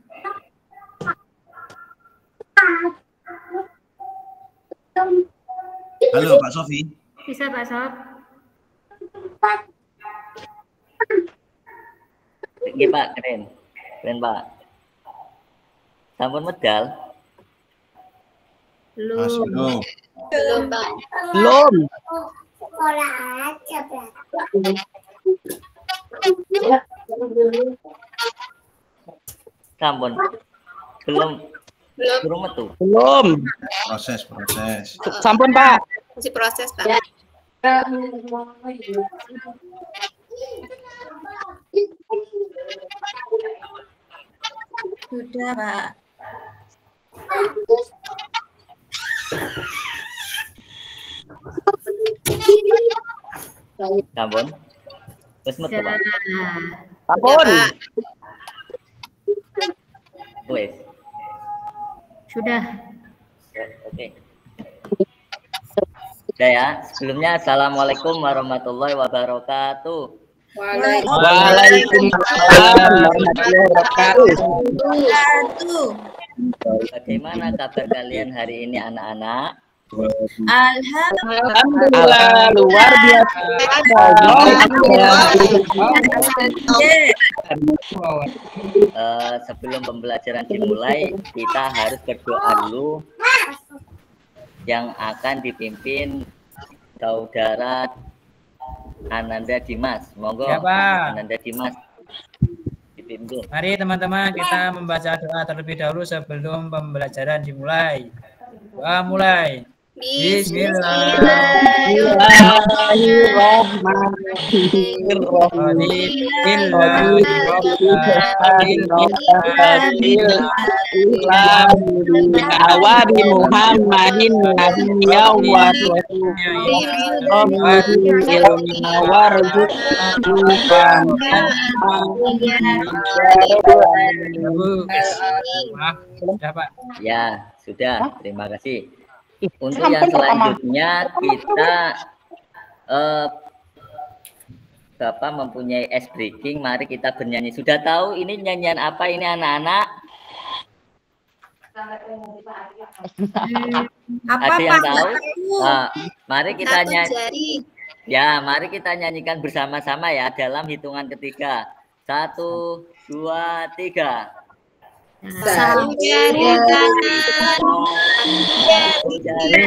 Halo Pak Sofi. Bisa Pak Sof. Iya Pak, keren Pak. Sampun medal. Belum. Belum, Pak. Belum. Sekolah aja, Pak. Sampun. Belum metu. Belum. Proses. Sampun, Pak. Masih proses, Pak. Sudah, Pak. Sampun. Wis metu, Pak. Sampun. Wis. Sudah. Oke. Sudah ya. Sebelumnya assalamualaikum warahmatullahi wabarakatuh. Waalaikumsalam warahmatullahi wabarakatuh. Bagaimana kabar kalian hari ini anak-anak? Alhamdulillah luar biasa. Sebelum pembelajaran dimulai, kita harus berdoa dulu yang akan dipimpin saudara Ananda Dimas. Monggo, Ya, Pak. Ananda Dimas dipimpin. Mari teman-teman kita membaca doa terlebih dahulu sebelum pembelajaran dimulai. Doa mulai. Awadi Muhammadin nabiyya wa Sudah, Pak. Ya, sudah. Terima kasih. Untuk yang selanjutnya kita Bapak mempunyai ice breaking. Mari kita bernyanyi. Sudah tahu ini nyanyian apa ini anak-anak? Ada yang tahu? Mari kita nyanyi. Ya, mari kita nyanyikan bersama-sama ya dalam hitungan ketiga. 1, 2, 3. Saling jari kanan, jari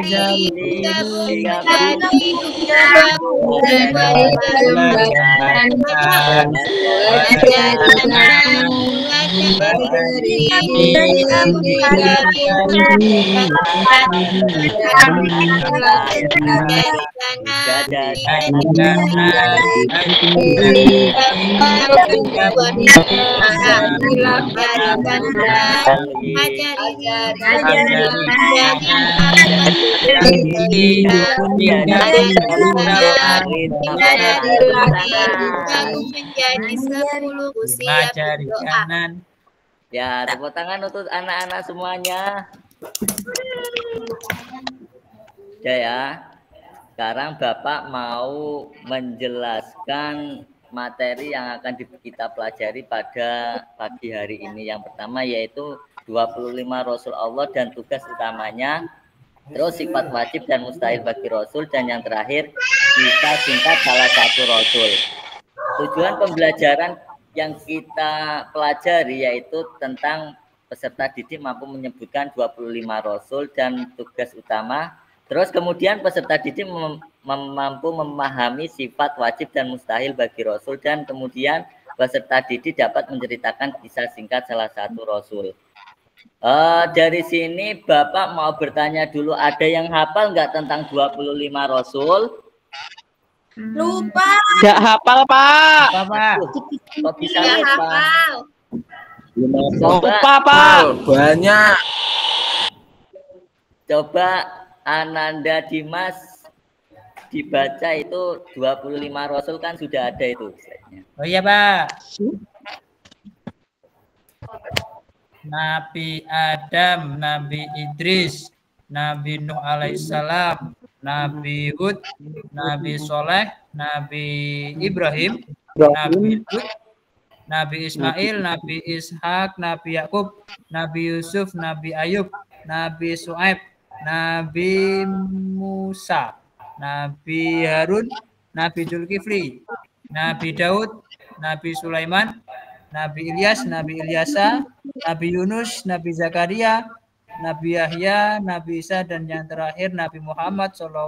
Ya, tepuk tangan untuk anak-anak semuanya. Ya. Sekarang Bapak mau menjelaskan materi yang akan kita pelajari pada pagi hari ini. Yang pertama yaitu 25 Rasul Allah dan tugas utamanya, terus sifat wajib dan mustahil bagi Rasul, dan yang terakhir kita singkat salah satu Rasul. Tujuan pembelajaran yang kita pelajari yaitu tentang peserta didik mampu menyebutkan 25 Rasul dan tugas utama. Terus kemudian peserta didik mampu memahami sifat wajib dan mustahil bagi Rasul, dan kemudian peserta didik dapat menceritakan kisah singkat salah satu Rasul. Dari sini Bapak mau bertanya dulu, ada yang hafal nggak tentang 25 Rasul? Lupa. Nggak hafal, Pak. Kok bisa lupa? Lupa, Pak. Banyak. Coba Ananda Dimas dibaca itu 25 Rasul kan sudah ada itu. Oh iya, Pak. Nabi Adam, Nabi Idris, Nabi Nuh alaihissalam, Nabi Hud, Nabi Soleh, Nabi Ibrahim, Nabi Hud, Nabi Ismail, Nabi Ishak, Nabi Yakub, Nabi Yusuf, Nabi Ayub, Nabi Su'aib, Nabi Musa, Nabi Harun, Nabi Zulkifli, Nabi Daud, Nabi Sulaiman, Nabi Ilyas, Nabi Ilyasa, Nabi Yunus, Nabi Zakaria, Nabi Yahya, Nabi Isa, dan yang terakhir Nabi Muhammad SAW.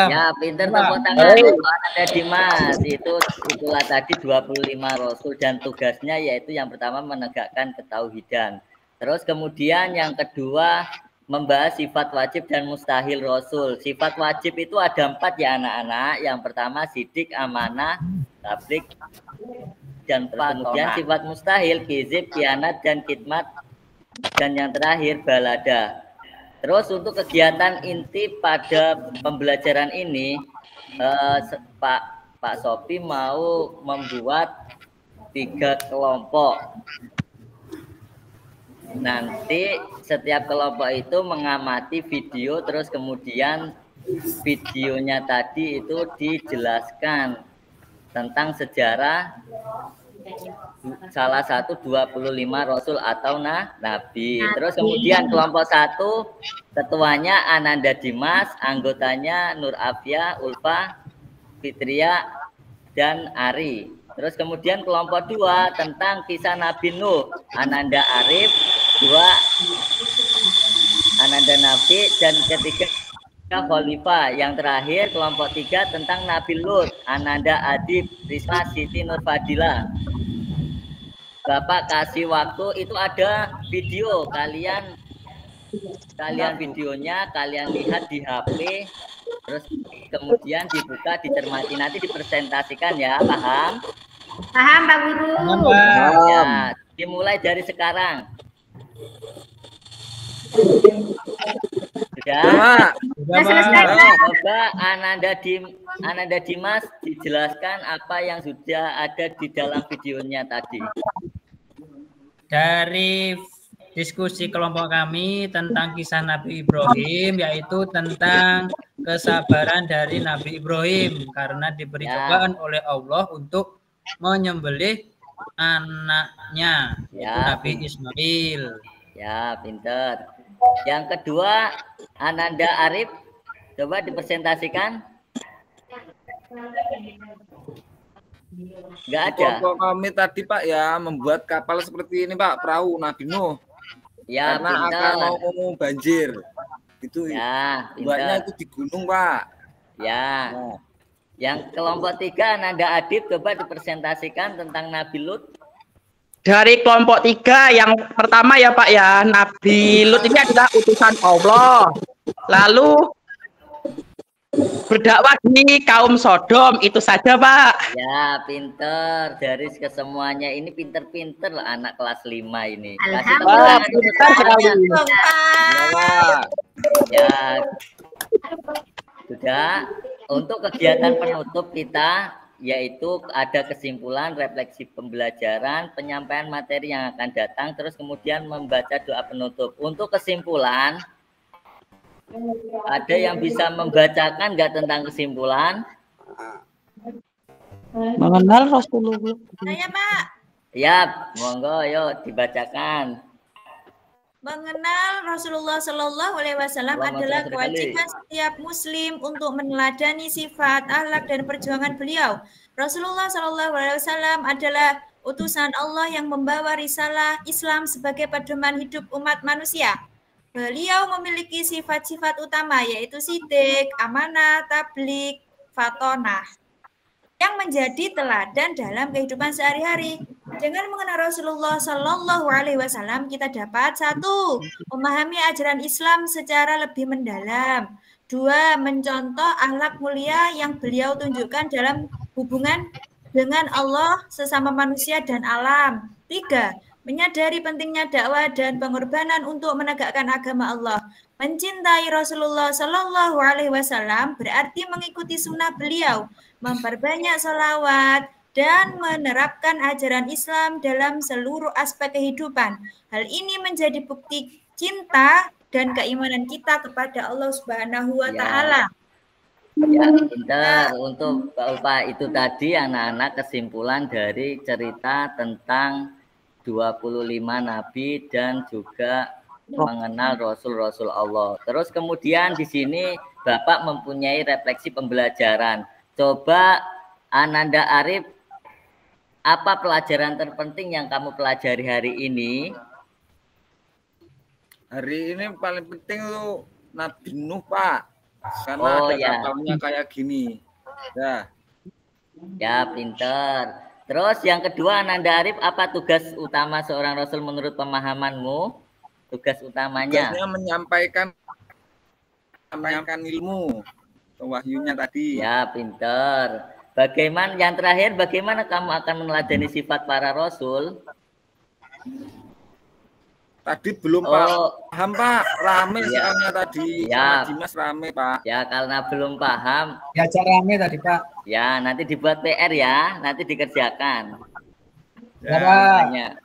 Ya, pinter tepuk tangan untuk Ananda Dimas. Itulah tadi 25 Rasul dan tugasnya yaitu yang pertama menegakkan ketauhidan. Terus kemudian yang kedua membahas sifat wajib dan mustahil Rasul. Sifat wajib itu ada 4 ya anak-anak. Yang pertama sidik, amanah, tabligh, dan kemudian sifat mustahil kizib, khianat, dan khidmat. Dan yang terakhir balada. Terus untuk kegiatan inti pada pembelajaran ini Pak Sopi mau membuat 3 kelompok. Nanti setiap kelompok itu mengamati video, terus kemudian videonya tadi itu dijelaskan tentang sejarah salah satu 25 Rasul atau Nabi. Terus kemudian kelompok 1 ketuanya Ananda Dimas, anggotanya Nur Afia, Ulfa, Fitria, dan Ari. Terus kemudian kelompok 2 tentang kisah Nabi Nuh, Ananda Arif, 2 Ananda Nabi, dan ketiga Khalifah. Yang terakhir kelompok 3 tentang Nabi Lut, Ananda Adib, Risma, Siti Nur Fadila. Bapak kasih waktu, itu ada video, kalian videonya kalian lihat di HP, terus kemudian dibuka, dicermati, nanti dipresentasikan ya, paham? Paham Pak Guru. Ya, dimulai dari sekarang. Sudah? Sudah selesai. Coba Ananda Dimas dijelaskan apa yang sudah ada di dalam videonya tadi. Dari diskusi kelompok kami tentang kisah Nabi Ibrahim, yaitu tentang kesabaran dari Nabi Ibrahim karena diberi cobaan oleh Allah untuk menyembelih anaknya, yaitu Nabi Ismail. Ya, pinter. Yang kedua, Ananda Arif, coba dipresentasikan. Enggak ada. Kelompok kami tadi Pak ya membuat kapal seperti ini Pak, perahu Nabi Nuh. Ya, karena pinter. akan mau banjir. Itu ya, buatnya itu di gunung Pak. Ya. Yang kelompok 3 Ananda Adib, coba dipresentasikan tentang Nabi Lut. Dari kelompok 3 yang pertama ya Pak ya, Nabi Lut ini adalah utusan Allah. Lalu berdakwah di kaum Sodom, itu saja Pak. Ya, pinter. Dari kesemuanya ini pinter-pinter lah anak kelas 5 ini. Alhamdulillah. Ya, sudah. Untuk kegiatan penutup kita, yaitu ada kesimpulan, refleksi pembelajaran, penyampaian materi yang akan datang, terus kemudian membaca doa penutup. Untuk kesimpulan, ada yang bisa membacakan nggak tentang kesimpulan? Mengenal Rasulullah. Saya Pak. Ya, monggo, yuk dibacakan. Mengenal Rasulullah Shallallahu Alaihi Wasallam adalah kewajiban setiap Muslim untuk meneladani sifat, akhlak, dan perjuangan beliau. Rasulullah Shallallahu Alaihi Wasallam adalah utusan Allah yang membawa risalah Islam sebagai pedoman hidup umat manusia. Beliau memiliki sifat-sifat utama yaitu sidik, amanah, tabligh, fatonah yang menjadi teladan dalam kehidupan sehari-hari. Dengan mengenal Rasulullah Shallallahu Alaihi Wasallam, kita dapat 1. Memahami ajaran Islam secara lebih mendalam. 2. Mencontoh akhlak mulia yang beliau tunjukkan dalam hubungan dengan Allah, sesama manusia, dan alam. 3. Menyadari pentingnya dakwah dan pengorbanan untuk menegakkan agama Allah. Mencintai Rasulullah Shallallahu Alaihi Wasallam berarti mengikuti sunnah beliau, memperbanyak sholawat, dan menerapkan ajaran Islam dalam seluruh aspek kehidupan. Hal ini menjadi bukti cinta dan keimanan kita kepada Allah Subhanahu wa Ta'ala. Ya, pintar. Untuk Bapak itu tadi anak-anak kesimpulan dari cerita tentang 25 nabi dan juga mengenal Rasul-Rasul Allah. Terus kemudian di sini Bapak mempunyai refleksi pembelajaran. Coba Ananda Arif, apa pelajaran terpenting yang kamu pelajari hari ini? hari ini paling penting tuh Nabi Nuh, Pak. Karena ada kapalnya kayak gini. Ya, pinter. Terus yang kedua, Ananda Arif, apa tugas utama seorang Rasul menurut pemahamanmu? Tugas utamanya? Tugasnya menyampaikan ilmu, wahyunya tadi. Ya, pinter. Bagaimana yang terakhir? Bagaimana kamu akan meneladani sifat para Rasul? Tadi belum paham, Pak. Rame soalnya tadi. Ya. Sama Dimas rame, Pak. Ya, karena belum paham. Diajak rame tadi, Pak. Ya, nanti dibuat PR ya. Nanti dikerjakan. Ya.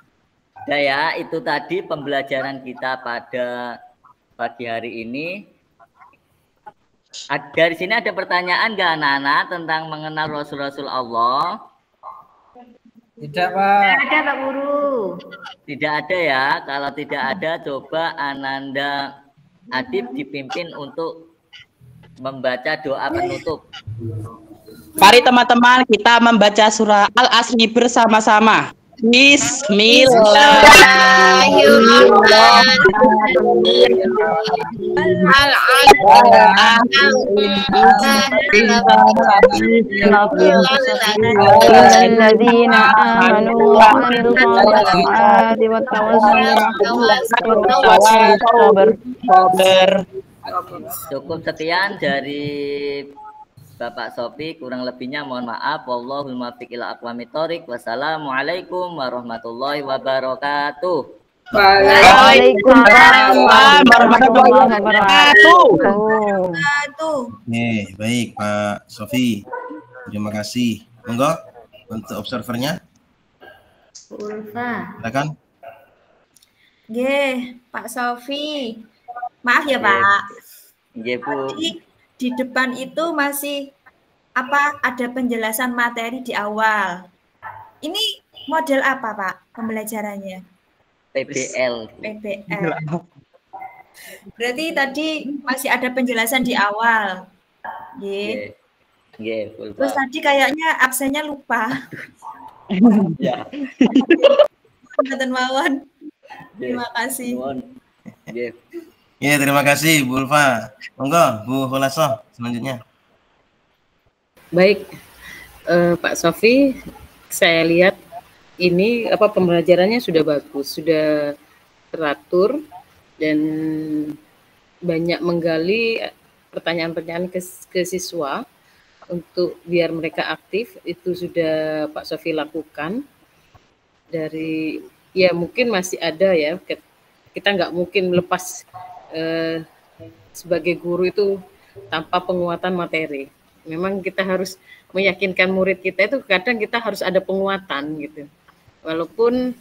Udah ya, itu tadi pembelajaran kita pada pagi hari ini. Dari sini ada pertanyaan nggak, anak-anak, tentang mengenal Rasul-Rasul Allah? Tidak, Pak. Tidak ada, Pak Guru. Tidak ada ya. Kalau tidak ada, coba Ananda Adib dipimpin untuk membaca doa penutup. Mari teman-teman kita membaca surah Al-Asri bersama-sama. Cukup sekian dari Bapak Sofi, kurang lebihnya mohon maaf. Wallahul muwaffiq ila aqwamit thoriq. Wassalamualaikum warahmatullahi wabarakatuh. Waalaikumsalam warahmatullahi wabarakatuh. Nih, baik Pak Sofi. Terima kasih. Monggo untuk observernya. Ulfa. Silakan. Nggih, Pak Sofi. Maaf ya, Pak. Nggih, Bu. Di depan itu masih ada penjelasan materi di awal. Ini model apa, Pak, pembelajarannya? PBL. Berarti tadi masih ada penjelasan di awal. Nggih. Terus tadi kayaknya absennya lupa. Ya. Mboten mawon. Terima kasih. Ya, terima kasih Bu Ulfa. Monggo Bu Khulasoh selanjutnya. Baik, Pak Sofi, saya lihat ini pembelajarannya sudah bagus, sudah teratur dan banyak menggali pertanyaan-pertanyaan ke siswa untuk biar mereka aktif. Itu sudah Pak Sofi lakukan. Dari ya mungkin masih ada ya, kita nggak mungkin lepas sebagai guru itu tanpa penguatan materi. Memang kita harus meyakinkan murid kita itu kadang kita harus ada penguatan gitu. Walaupun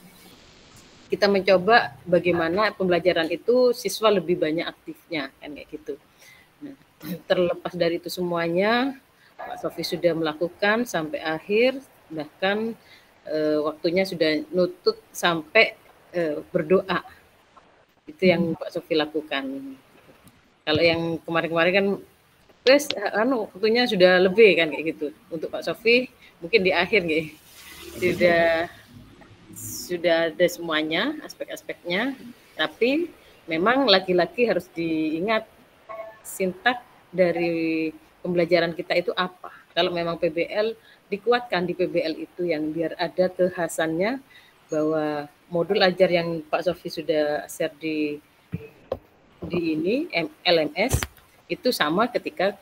kita mencoba bagaimana pembelajaran itu siswa lebih banyak aktifnya kan kayak gitu. Nah, terlepas dari itu semuanya Pak Sofi sudah melakukan sampai akhir, bahkan waktunya sudah nutut sampai berdoa. Itu yang Pak Sofi lakukan. Kalau yang kemarin-kemarin kan terus waktunya sudah lebih kan kayak gitu. Untuk Pak Sofi mungkin di akhir nih sudah ada semuanya aspek-aspeknya, tapi memang lagi-lagi harus diingat sintak dari pembelajaran kita itu apa. Kalau memang PBL dikuatkan di PBL itu yang biar ada kekhasannya, bahwa modul ajar yang Pak Sofi sudah share di ini LMS itu sama ketika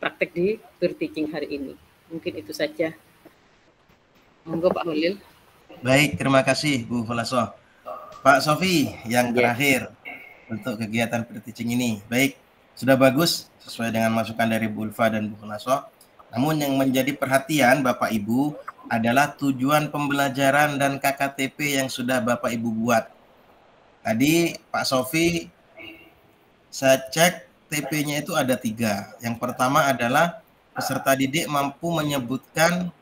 praktek di peer teaching hari ini. Mungkin itu saja. Monggo Pak Holil. Baik, terima kasih Bu Khulasoh. Pak Sofi yang terakhir untuk kegiatan peer teaching ini. Baik, sudah bagus sesuai dengan masukan dari Bu Ulfa dan Bu Khulasoh. Namun yang menjadi perhatian Bapak Ibu adalah tujuan pembelajaran dan KKTP yang sudah Bapak Ibu buat. Tadi Pak Sofi, saya cek TP-nya itu ada 3. Yang pertama adalah peserta didik mampu menyebutkan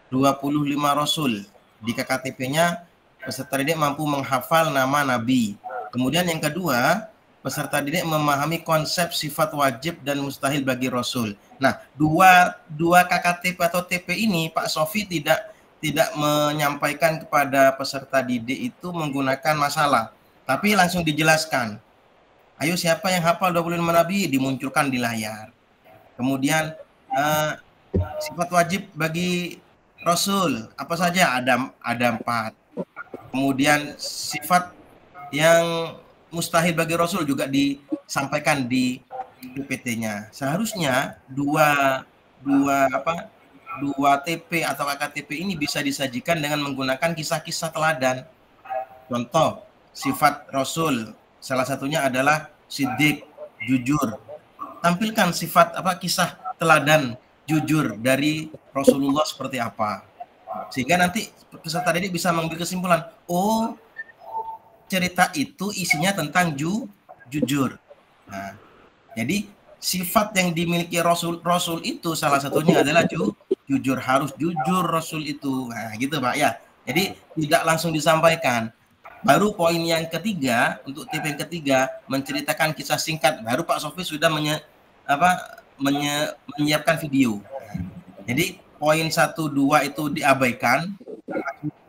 25 Rasul. Di KKTP-nya peserta didik mampu menghafal nama Nabi. Kemudian yang kedua, peserta didik memahami konsep sifat wajib dan mustahil bagi Rasul. Nah, dua KKTP atau TP ini Pak Sofi tidak menyampaikan kepada peserta didik itu menggunakan masalah, Tapi langsung dijelaskan. Ayo siapa yang hafal 25 nabi, dimunculkan di layar. Kemudian sifat wajib bagi Rasul apa saja? Ada 4. Kemudian sifat yang mustahil bagi Rasul juga disampaikan di PPT-nya. Seharusnya dua TP atau KKTP ini bisa disajikan dengan menggunakan kisah-kisah teladan. Contoh, sifat Rasul salah satunya adalah siddiq, jujur. Tampilkan sifat kisah teladan jujur dari Rasulullah seperti apa. Sehingga nanti peserta didik bisa mengambil kesimpulan, oh cerita itu isinya tentang jujur. Nah, jadi sifat yang dimiliki Rasul itu salah satunya adalah jujur, harus jujur Rasul itu. Nah, gitu Pak ya. Jadi tidak langsung disampaikan. Baru poin yang ketiga, untuk tipe yang ketiga, menceritakan kisah singkat. Baru Pak Sofi sudah menyiapkan video. Jadi poin 1, 2 itu diabaikan,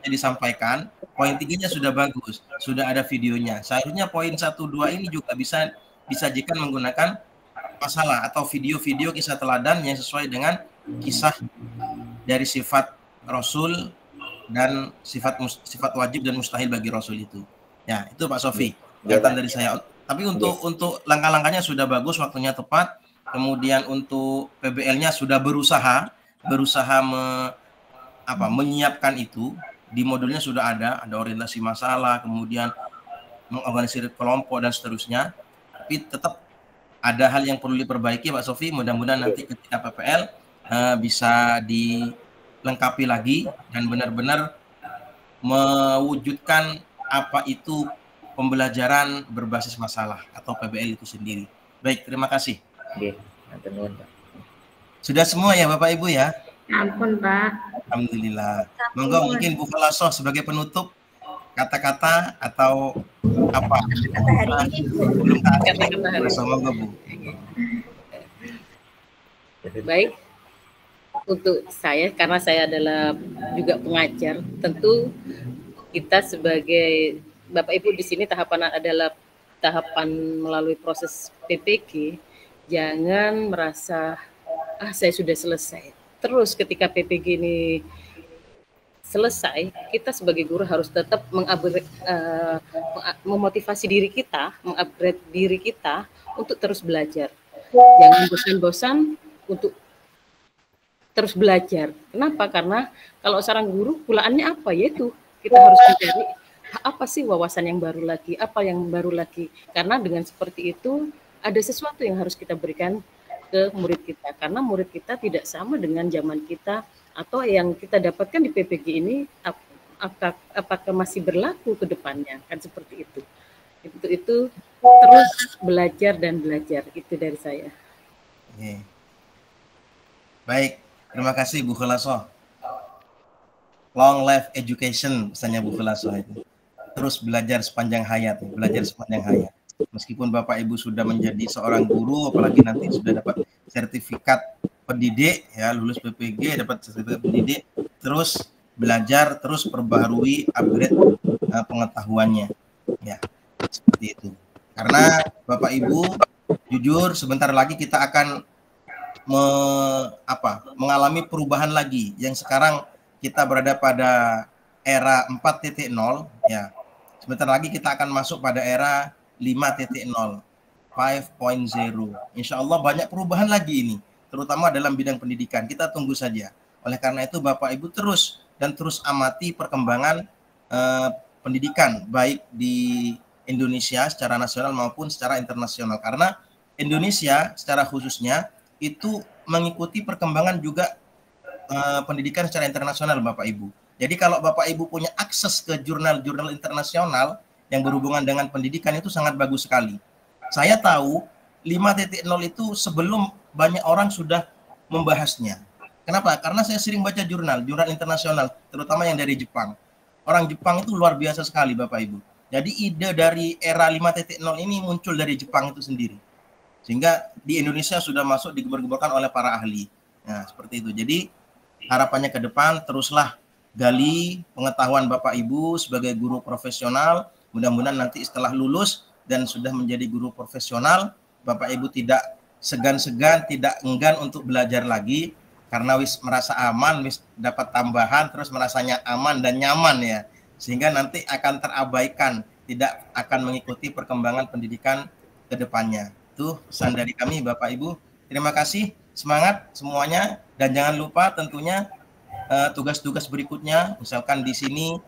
disampaikan. Poin 3-nya sudah bagus, sudah ada videonya. Seharusnya poin 1, 2 ini juga bisa disajikan menggunakan masalah atau video-video kisah teladan yang sesuai dengan kisah dari sifat Rasul dan sifat wajib dan mustahil bagi Rasul itu. Ya, itu Pak Sofi. Catatan dari saya. Tapi untuk langkah-langkahnya sudah bagus, waktunya tepat. Kemudian untuk PBL-nya sudah berusaha menyiapkan itu. Di modulnya sudah ada orientasi masalah, kemudian mengorganisir kelompok dan seterusnya. Tapi tetap ada hal yang perlu diperbaiki Pak Sofi. Mudah-mudahan nanti ketika PPL bisa dilengkapi lagi dan benar-benar mewujudkan apa itu pembelajaran berbasis masalah atau PBL itu sendiri. Baik, terima kasih. Sudah semua ya Bapak Ibu ya? Ampun Pak. Alhamdulillah. Monggo mungkin Bu Falasoh sebagai penutup kata-kata atau apa? Kata hari ini. Belum kata-kata hari ini. Monggo Bu. Baik. Untuk saya, karena saya adalah juga pengajar, tentu kita sebagai Bapak Ibu di sini tahapan adalah tahapan melalui proses PPG. Jangan merasa saya sudah selesai. Terus ketika PPG ini selesai, kita sebagai guru harus tetap memotivasi diri kita, mengupgrade diri kita untuk terus belajar. Jangan bosan-bosan untuk terus belajar. Kenapa? Karena kalau seorang guru pulaannya apa? Yaitu kita harus mencari apa sih wawasan yang baru lagi, apa yang baru lagi. Karena dengan seperti itu ada sesuatu yang harus kita berikan ke murid kita. Karena murid kita tidak sama dengan zaman kita atau yang kita dapatkan di PPG ini apakah masih berlaku ke depannya. Kan seperti itu. Itu terus belajar dan belajar. Itu dari saya. Baik. Terima kasih Bu Falasoh. Long life education, misalnya Bu Falasoh itu. Terus belajar sepanjang hayat, Meskipun Bapak Ibu sudah menjadi seorang guru, apalagi nanti sudah dapat sertifikat pendidik, ya lulus PPG, dapat sertifikat pendidik, terus belajar, terus perbarui, upgrade pengetahuannya, ya seperti itu. Karena Bapak Ibu, jujur sebentar lagi kita akan mengalami perubahan lagi yang sekarang kita berada pada era 4.0 ya. Sebentar lagi kita akan masuk pada era 5.0, 5.0. Insya Allah banyak perubahan lagi ini, terutama dalam bidang pendidikan. Kita tunggu saja. Oleh karena itu Bapak Ibu terus amati perkembangan pendidikan baik di Indonesia secara nasional maupun secara internasional. Karena Indonesia secara khususnya itu mengikuti perkembangan juga pendidikan secara internasional Bapak Ibu. Jadi kalau Bapak Ibu punya akses ke jurnal-jurnal internasional yang berhubungan dengan pendidikan itu sangat bagus sekali. Saya tahu 5.0 itu sebelum banyak orang sudah membahasnya. Kenapa? Karena saya sering baca jurnal internasional, terutama yang dari Jepang. Orang Jepang itu luar biasa sekali Bapak Ibu. Jadi ide dari era 5.0 ini muncul dari Jepang itu sendiri. Sehingga di Indonesia sudah masuk digembar-gemborkan oleh para ahli. Nah, seperti itu. Jadi harapannya ke depan teruslah gali pengetahuan Bapak Ibu sebagai guru profesional Mudah-mudahan nanti setelah lulus dan sudah menjadi guru profesional, Bapak Ibu tidak segan-segan, tidak enggan untuk belajar lagi karena wis merasa aman, wis dapat tambahan, terus merasanya aman dan nyaman ya, sehingga nanti akan terabaikan, tidak akan mengikuti perkembangan pendidikan ke depannya. Itu pesan dari kami Bapak Ibu. Terima kasih, semangat semuanya, dan jangan lupa tentunya tugas-tugas berikutnya, misalkan di sini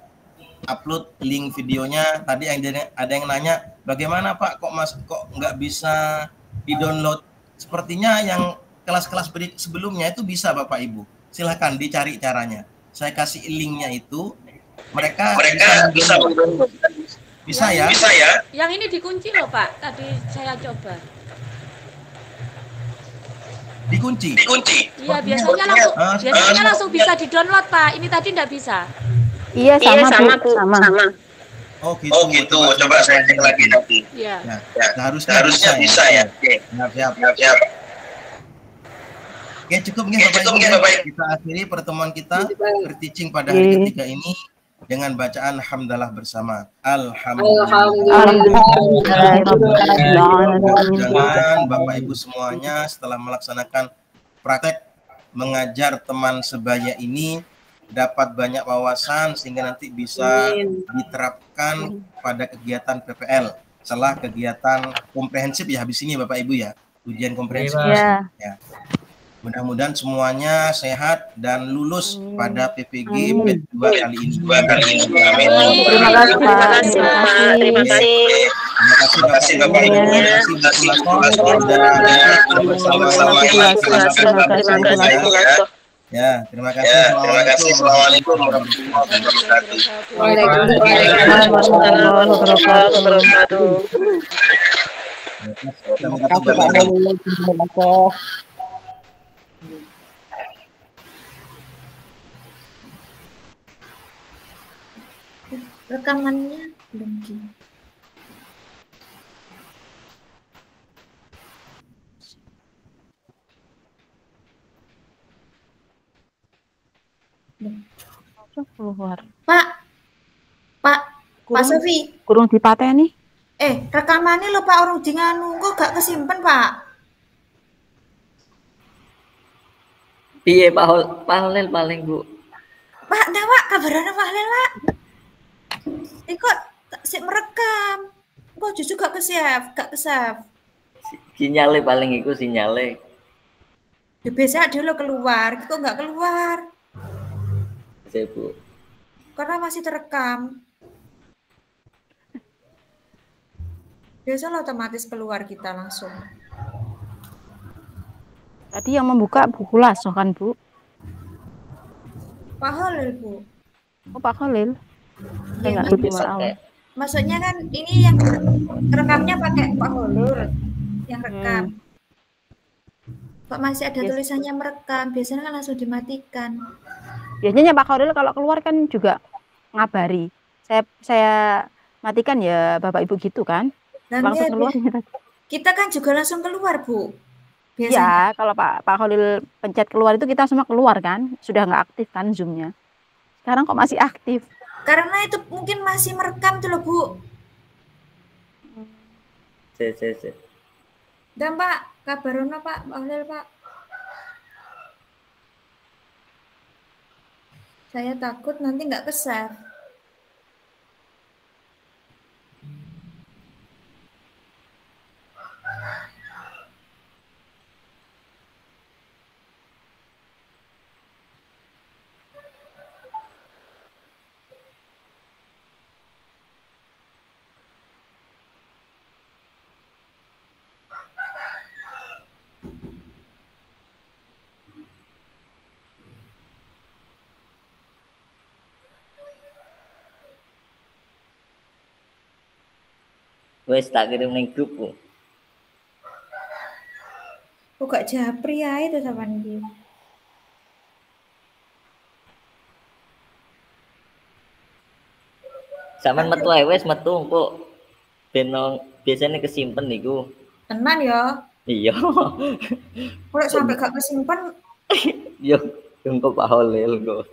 upload link videonya. Tadi ada yang nanya, bagaimana Pak kok nggak bisa di-download? Sepertinya yang kelas-kelas sebelumnya itu bisa Bapak Ibu. Silahkan dicari caranya. Saya kasih linknya itu. Mereka bisa ya? Bisa ya? Yang ini dikunci loh Pak. Tadi saya coba. Dikunci? Iya, biasanya langsung bisa di-download Pak. Ini tadi nggak bisa. Iya, sama Bu. Oh gitu. Coba saya cek lagi nanti. Iya. Nah, harusnya bisa ya. Oke. Siap. Oke, cukup mungkin Bapak Ibu. Kita akhiri pertemuan kita berteaching pada hari ketiga ini dengan bacaan hamdalah bersama. Alhamdulillah. Jangan Bapak Ibu semuanya setelah melaksanakan praktek mengajar teman sebaya ini dapat banyak wawasan sehingga nanti bisa diterapkan pada kegiatan PPL setelah kegiatan komprehensif ya habis ini Bapak Ibu ya, ujian komprehensif ya. Mudah-mudahan semuanya sehat dan lulus pada PPG B2 kali ini. Terima kasih Pak. Terima kasih Bapak Ibu. Ya, terima kasih. Assalamualaikum warahmatullahi wabarakatuh. Rekamannya belum di. Pak Sofi. Kurung dipateni. Rekamannya lho Pak urung di nganu kok gak kesimpen Pak. Piye Pak Holil paling Bu? Pak, Pak, kabarane Pak Holil Pak. Kok sik merekam. Kok justru gak ke-save. Sinyale paling iku sinyale. Ya biasa dulu keluar, kok nggak keluar? Saya Bu. Karena masih terekam. Biasalah otomatis keluar kita langsung. Tadi yang membuka buku Lasso kan Bu? Pak Holil Bu. Oh Pak Holil. Saya nggak ngerti malah. Maksudnya kan ini yang rekamnya pakai Pak Holil yang rekam. Kok masih ada tulisannya merekam? Biasanya kan langsung dimatikan. Biasanya Pak Holil kalau keluar kan juga ngabari. Saya matikan ya Bapak Ibu gitu kan? Langsung keluar. Kita kan juga langsung keluar Bu. Iya, kalau Pak Holil pencet keluar itu kita semua keluar kan? Sudah nggak aktif kan Zoom-nya. Sekarang kok masih aktif? Karena itu mungkin masih merekam tuh loh Bu. Dan Pak, kabarnya Pak Holil Pak. Saya takut nanti nggak ke-save. Wes tak kirim ning grup Bu. Kok gak japri ya itu sama nih. Saman metu ae wes metu kok benong biasanya kesimpen niku. Tenan ya? Iya. Kok sampai gak kesimpen? Yo, kok Pak Holil kok.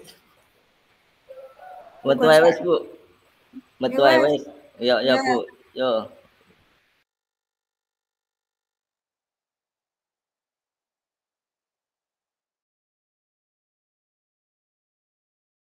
Metu ae wes Bu. Metu ae wes. Ya Bu. Yo.